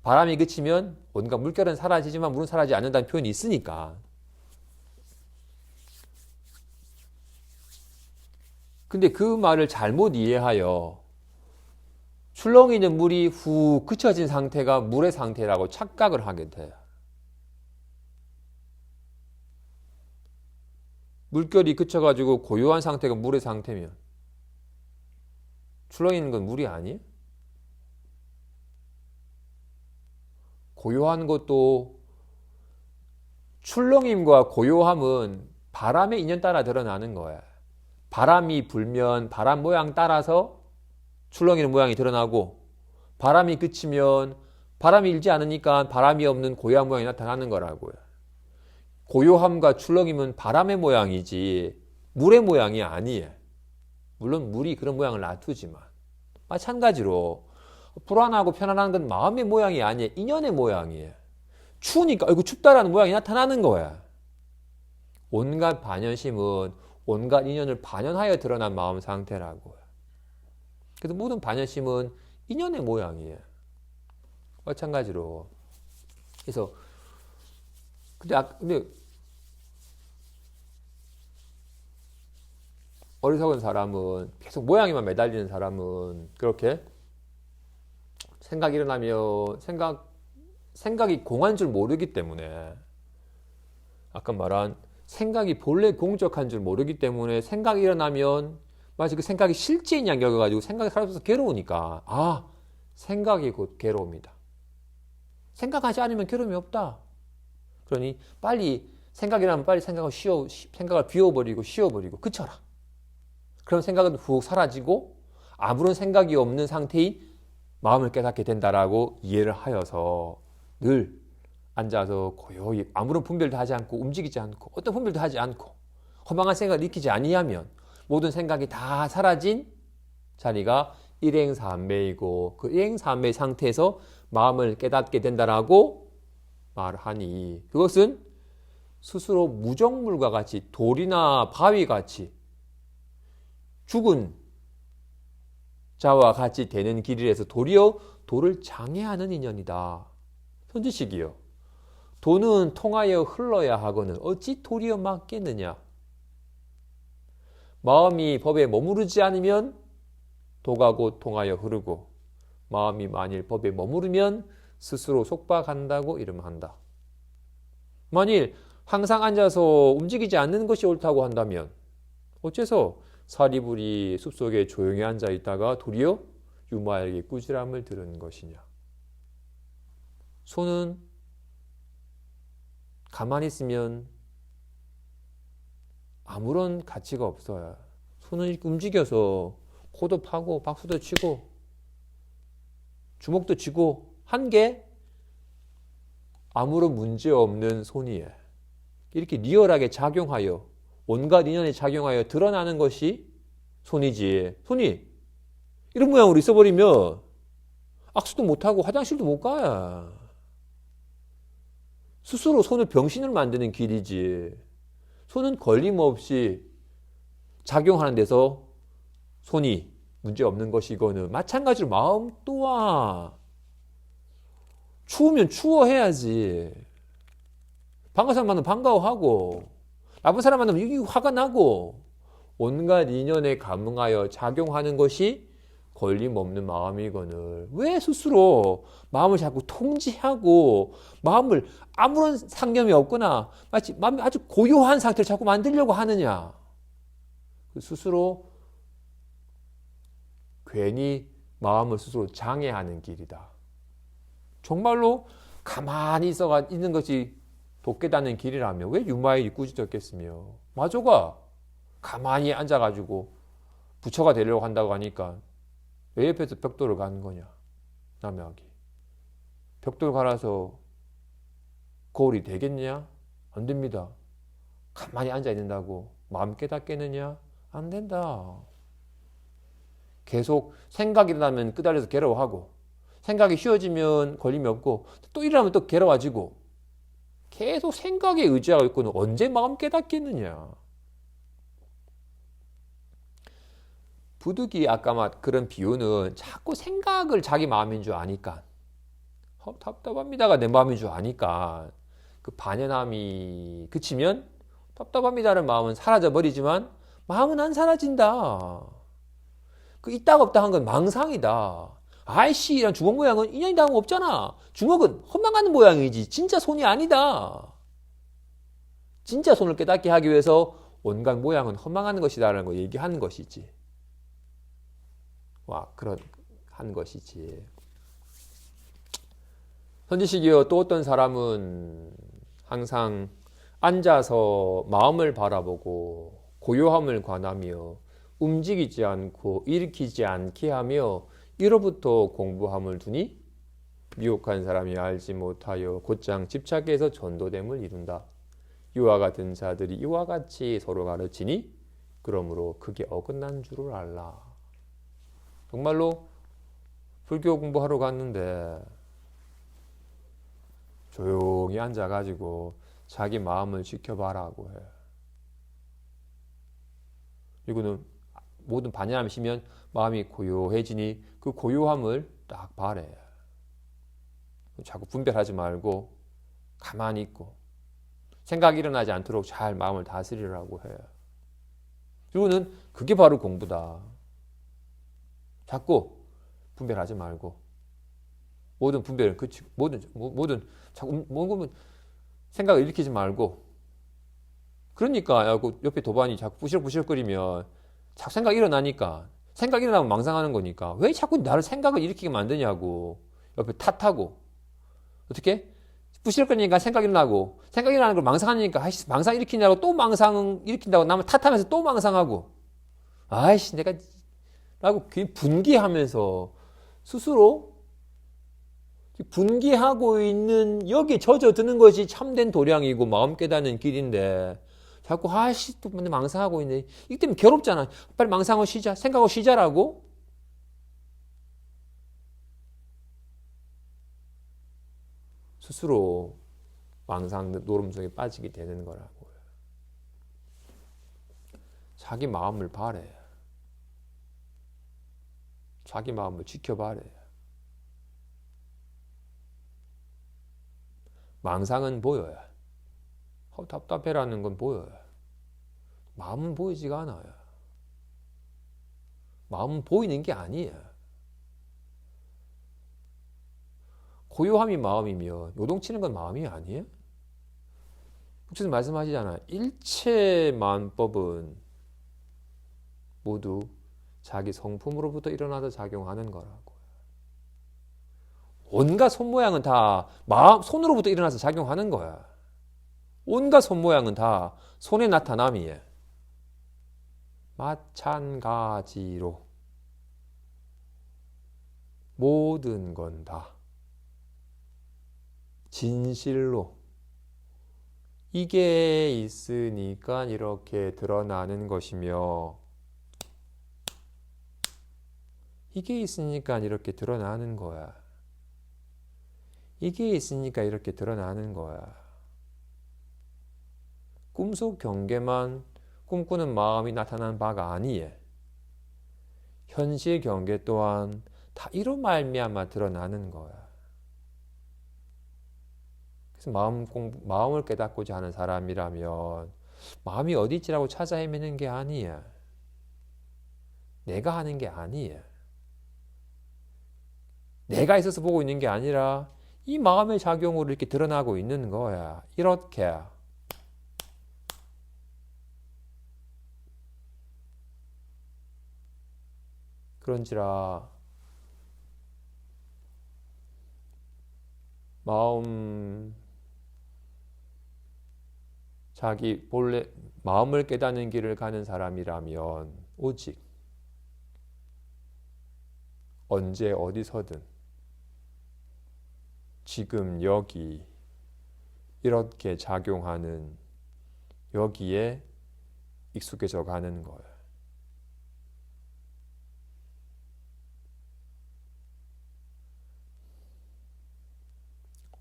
바람이 그치면 온갖 물결은 사라지지만 물은 사라지지 않는다는 표현이 있으니까. 근데 그 말을 잘못 이해하여 출렁이는 물이 후 그쳐진 상태가 물의 상태라고 착각을 하게 돼요. 물결이 그쳐가지고 고요한 상태가 물의 상태면 출렁이는 건 물이 아니에요? 고요한 것도 출렁임과 고요함은 바람의 인연 따라 드러나는 거야. 바람이 불면 바람 모양 따라서 출렁이는 모양이 드러나고 바람이 그치면 바람이 일지 않으니까 바람이 없는 고요한 모양이 나타나는 거라고요. 고요함과 출렁임은 바람의 모양이지 물의 모양이 아니에요. 물론 물이 그런 모양을 놔두지만 마찬가지로 불안하고 편안한 건 마음의 모양이 아니에요. 인연의 모양이에요. 추우니까 아이고 춥다라는 모양이 나타나는 거야. 온갖 반연심은 온갖 인연을 반연하여 드러난 마음 상태라고요. 그래서 모든 반연심은 인연의 모양이에요. 마찬가지로. 그래서 근데 어리석은 사람은 계속 모양에만 매달리는 사람은 그렇게 생각이 일어나면 생각이 공한 줄 모르기 때문에 아까 말한 생각이 본래 공적한 줄 모르기 때문에 생각이 일어나면 마치 그 생각이 실제인 양 여겨가지고 생각이 사라져서 괴로우니까 생각이 곧 괴로움이다. 생각하지 않으면 괴로움이 없다. 그러니 빨리 생각이 나면 빨리 생각을 비워버리고 쉬어버리고 그쳐라. 그럼 생각은 훅 사라지고 아무런 생각이 없는 상태인 마음을 깨닫게 된다라고 이해를 하여서 늘 앉아서 고요히 아무런 분별도 하지 않고 움직이지 않고 어떤 분별도 하지 않고 허망한 생각을 익히지 아니하면 모든 생각이 다 사라진 자리가 일행삼매이고 그 일행삼매 상태에서 마음을 깨닫게 된다라고 말하니 그것은 스스로 무정물과 같이 돌이나 바위같이 죽은 자와 같이 되는 길이라서 도리어 도를 장애하는 인연이다. 선지식이요. 도는 통하여 흘러야 하거늘 어찌 도리어 막겠느냐. 마음이 법에 머무르지 않으면 도가 곧 통하여 흐르고 마음이 만일 법에 머무르면 스스로 속박한다고 이름한다. 만일 항상 앉아서 움직이지 않는 것이 옳다고 한다면 어째서 사리불이 숲속에 조용히 앉아 있다가 도리어 유마에게 꾸지람을 들은 것이냐. 손은 가만히 있으면 아무런 가치가 없어요. 손은 이렇게 움직여서 코도 파고 박수도 치고 주먹도 쥐고 한 게 아무런 문제 없는 손이에요. 이렇게 리얼하게 작용하여 온갖 인연에 작용하여 드러나는 것이 손이지. 손이 이런 모양으로 있어버리면 악수도 못하고 화장실도 못 가요. 스스로 손을 병신을 만드는 길이지. 손은 걸림없이 작용하는 데서 손이 문제 없는 것이거늘 마찬가지로 마음 또한 추우면 추워해야지. 반가운 사람 만나면 반가워하고 나쁜 사람 만나면 이게 화가 나고 온갖 인연에 감응하여 작용하는 것이 걸림없는 마음이거늘 왜 스스로 마음을 자꾸 통제하고 마음을 아무런 상념이 없거나 마치 마음이 아주 고요한 상태를 자꾸 만들려고 하느냐. 스스로 괜히 마음을 스스로 장애하는 길이다. 정말로 가만히 있는 것이 돕겠다는 길이라면 왜 유마에 꾸짖었겠으며 마조가 가만히 앉아가지고 부처가 되려고 한다고 하니까 왜 옆에서 벽돌을 가는 거냐. 남의 벽돌 갈아서 거울이 되겠냐? 안 됩니다. 가만히 앉아 있는다고 마음 깨닫겠느냐? 안 된다. 계속 생각이 일어나면 끄달려서 괴로워하고 생각이 쉬어지면 걸림이 없고 또 일어나면 또 괴로워지고 계속 생각에 의지하고 있고는 언제 마음 깨닫겠느냐. 부득이 아까 그런 비유는 자꾸 생각을 자기 마음인 줄 아니까 답답합니다가 내 마음인 줄 아니까 그 반연함이 그치면 답답합니다라는 마음은 사라져 버리지만 마음은 안 사라진다. 그 있다 없다 한 건 망상이다. 아이씨 이런 주먹 모양은 인연이 다름없잖아. 주먹은 헛망하는 모양이지 진짜 손이 아니다. 진짜 손을 깨닫게 하기 위해서 온갖 모양은 헛망하는 것이다라는 거 얘기하는 것이지. 그런 한 것이지. 선지식이여 또 어떤 사람은 항상 앉아서 마음을 바라보고 고요함을 관하며 움직이지 않고 일으키지 않게 하며 이로부터 공부함을 두니 미혹한 사람이 알지 못하여 곧장 집착해서 전도됨을 이룬다. 이와 같은 자들이 이와 같이 서로 가르치니 그러므로 그게 어긋난 줄을 알라. 정말로 불교 공부하러 갔는데 조용히 앉아가지고 자기 마음을 지켜봐라고 해. 이거는 모든 반야함이 시면 마음이 고요해지니 그 고요함을 딱 바래. 자꾸 분별하지 말고 가만히 있고 생각이 일어나지 않도록 잘 마음을 다스리라고 해. 이거는 그게 바로 공부다. 자꾸 분별하지 말고 모든 분별은 그치고 모든 자꾸 뭔가 생각을 일으키지 말고. 그러니까 야, 그 옆에 도반이 자꾸 부시럭부시럭거리면 자꾸 생각 일어나니까 생각 일어나면 망상하는 거니까 왜 자꾸 나를 생각을 일으키게 만드냐고. 옆에 탓하고 어떻게 부시럭거리니까 생각 일어나고 생각 일어나는 걸 망상하니까 아이씨, 망상 일으키냐고 또 망상 일으킨다고 남을 탓하면서 또 망상하고 아이씨 내가 라고 분기하면서 스스로 분기하고 있는 여기에 젖어드는 것이 참된 도량이고 마음 깨닫는 길인데 자꾸 아씨 또 망상하고 있네. 이기 때문에 괴롭잖아. 빨리 망상하고 쉬자. 생각하고 쉬자라고. 스스로 망상 노름 속에 빠지게 되는 거라고요. 자기 마음을 바래. 자기 마음을 지켜바래. 망상은 보여요. 답답해라는 건 보여요. 마음은 보이지가 않아요. 마음은 보이는 게 아니에요. 고요함이 마음이면 요동치는 건 마음이 아니에요? 목사님 말씀하시잖아요. 일체 만법은 모두 자기 성품으로부터 일어나서 작용하는 거라고. 온갖 손 모양은 다 손으로부터 일어나서 작용하는 거야. 온갖 손 모양은 다 손의 나타남이에요. 마찬가지로 모든 건 다 진실로 이게 있으니까 이렇게 드러나는 것이며 이게 있으니까 이렇게 드러나는 거야. 이게 있으니까 이렇게 드러나는 거야. 꿈속 경계만 꿈꾸는 마음이 나타난 바가 아니에. 현실 경계 또한 다 이로 말미암아 드러나는 거야. 그래서 마음을 깨닫고자 하는 사람이라면 마음이 어디 있지라고 찾아 헤매는 게 아니야. 내가 하는 게 아니야. 내가 있어서 보고 있는 게 아니라 이 마음의 작용으로 이렇게 드러나고 있는 거야. 이렇게. 그런지라 자기 본래 마음을 깨닫는 길을 가는 사람이라면 오직 언제 어디서든 지금 여기 이렇게 작용하는 여기에 익숙해져 가는 거예요.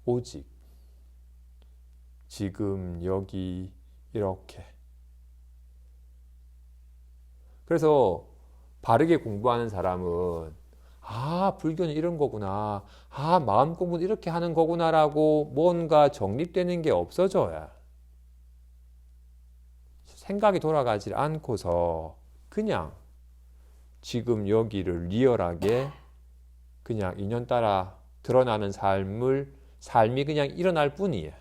오직 지금 여기 이렇게. 그래서 바르게 공부하는 사람은 불교는 이런 거구나. 마음 공부는 이렇게 하는 거구나라고 뭔가 정립되는 게 없어져야 생각이 돌아가지 않고서 그냥 지금 여기를 리얼하게 그냥 인연 따라 드러나는 삶이 그냥 일어날 뿐이에요.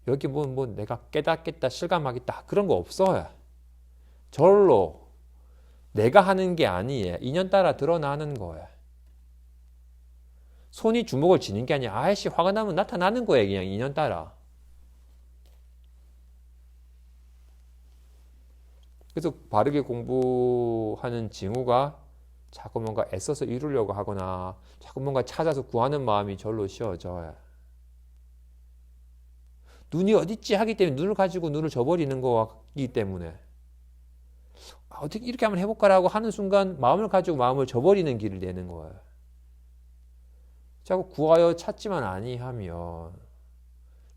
여기 뭐 내가 깨닫겠다, 실감하겠다 그런 거 없어요. 절로 내가 하는 게 아니에요. 인연 따라 드러나는 거예요. 손이 주먹을 쥐는 게 아니야. 아이씨 화가 나면 나타나는 거예요. 그냥 인연 따라. 그래서 바르게 공부하는 징후가 자꾸 뭔가 애써서 이루려고 하거나 자꾸 뭔가 찾아서 구하는 마음이 절로 쉬워져요. 눈이 어딨지 하기 때문에 눈을 가지고 눈을 저버리는 거기 때문에 어떻게 이렇게 한번 해볼까라고 하는 순간 마음을 가지고 마음을 저버리는 길을 내는 거예요. 자꾸 구하여 찾지만 아니하면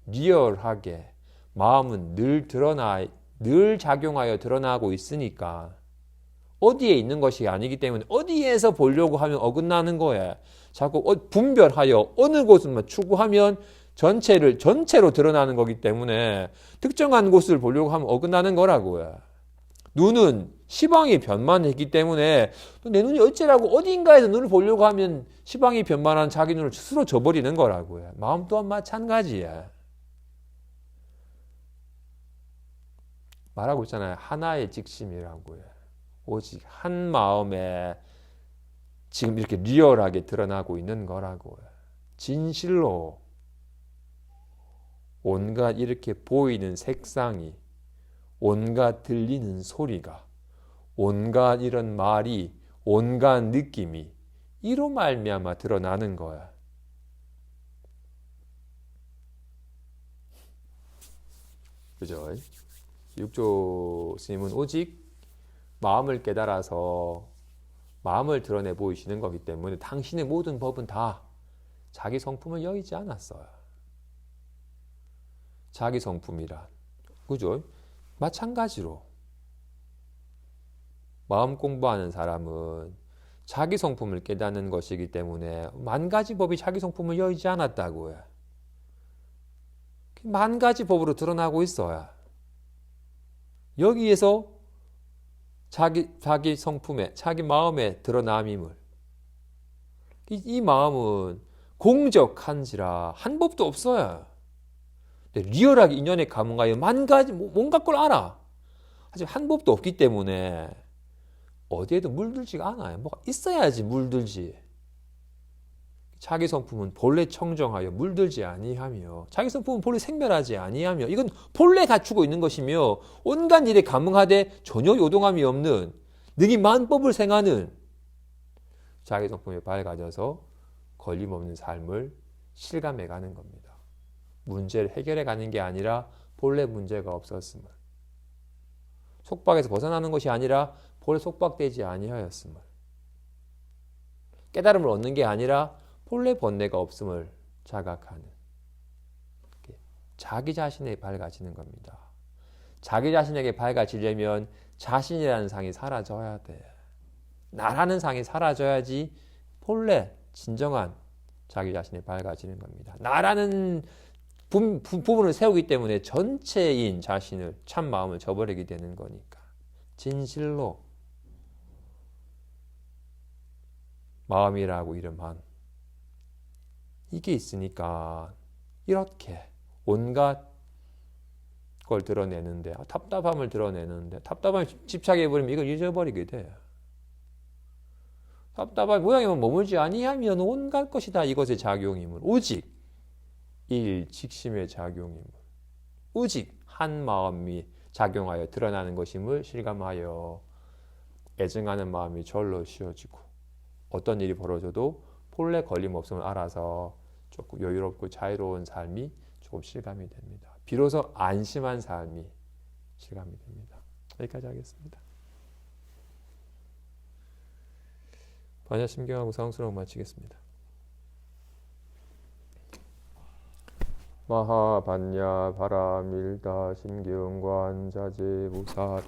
리얼하게 마음은 늘 작용하여 드러나고 있으니까 어디에 있는 것이 아니기 때문에 어디에서 보려고 하면 어긋나는 거예요. 자꾸 분별하여 어느 곳을만 추구하면 전체로 드러나는 거기 때문에 특정한 곳을 보려고 하면 어긋나는 거라고요. 눈은 시방이 변만했기 때문에 내 눈이 어째라고 어딘가에서 눈을 보려고 하면 시방이 변만한 자기 눈을 스스로 저버리는 거라고요. 마음 또한 마찬가지야. 말하고 있잖아요. 하나의 직심이라고요. 오직 한 마음에 지금 이렇게 리얼하게 드러나고 있는 거라고요. 진실로 온갖 이렇게 보이는 색상이, 온갖 들리는 소리가, 온갖 이런 말이, 온갖 느낌이 이로 말미암아 드러나는 거야. 그죠? 육조 스님은 오직 마음을 깨달아서 마음을 드러내 보이시는 거기 때문에 당신의 모든 법은 다 자기 성품을 여의지 않았어요. 자기 성품이란. 그죠? 마찬가지로 마음 공부하는 사람은 자기 성품을 깨닫는 것이기 때문에 만 가지 법이 자기 성품을 여의지 않았다고요. 만 가지 법으로 드러나고 있어요. 여기에서 자기 성품에, 자기 마음에 드러남임을. 이 마음은 공적한지라 한 법도 없어요. 리얼하게 인연에 감응하여 만 가지, 뭔가 걸 알아. 하지만 한 법도 없기 때문에 어디에도 물들지가 않아요. 뭐가 있어야지 물들지. 자기 성품은 본래 청정하여 물들지 아니하며 자기 성품은 본래 생멸하지 아니하며 이건 본래 갖추고 있는 것이며 온갖 일에 감응하되 전혀 요동함이 없는 능히 만법을 생하는 자기 성품이 밝아져서 걸림없는 삶을 실감해 가는 겁니다. 문제를 해결해 가는 게 아니라 본래 문제가 없었음을, 속박에서 벗어나는 것이 아니라 본래 속박되지 아니하였음을, 깨달음을 얻는 게 아니라 본래 번뇌가 없음을 자각하는, 자기 자신에 밝아지는 겁니다. 자기 자신에게 밝아지려면 자신이라는 상이 사라져야 돼. 나라는 상이 사라져야지 본래 진정한 자기 자신이 밝아지는 겁니다. 나라는 부분을 세우기 때문에 전체인 자신을, 참 마음을 저버리게 되는 거니까. 진실로 마음이라고 이름한 이게 있으니까 이렇게 온갖 걸 드러내는데, 답답함을 드러내는데, 답답함에 집착해버리면 이걸 잊어버리게 돼요. 답답한 모양에만 머물지 아니하면 온갖 것이 다 이것의 작용임을, 오직 일직심의 작용임을, 오직 한 마음이 작용하여 드러나는 것임을 실감하여 애증하는 마음이 절로 쉬어지고 어떤 일이 벌어져도 본래 걸림없음을 알아서 조금 여유롭고 자유로운 삶이 조금 실감이 됩니다. 비로소 안심한 삶이 실감이 됩니다. 여기까지 하겠습니다. 반야심경하고 상수랑 마치겠습니다. 마하반야 바라밀다 심경관 자제무사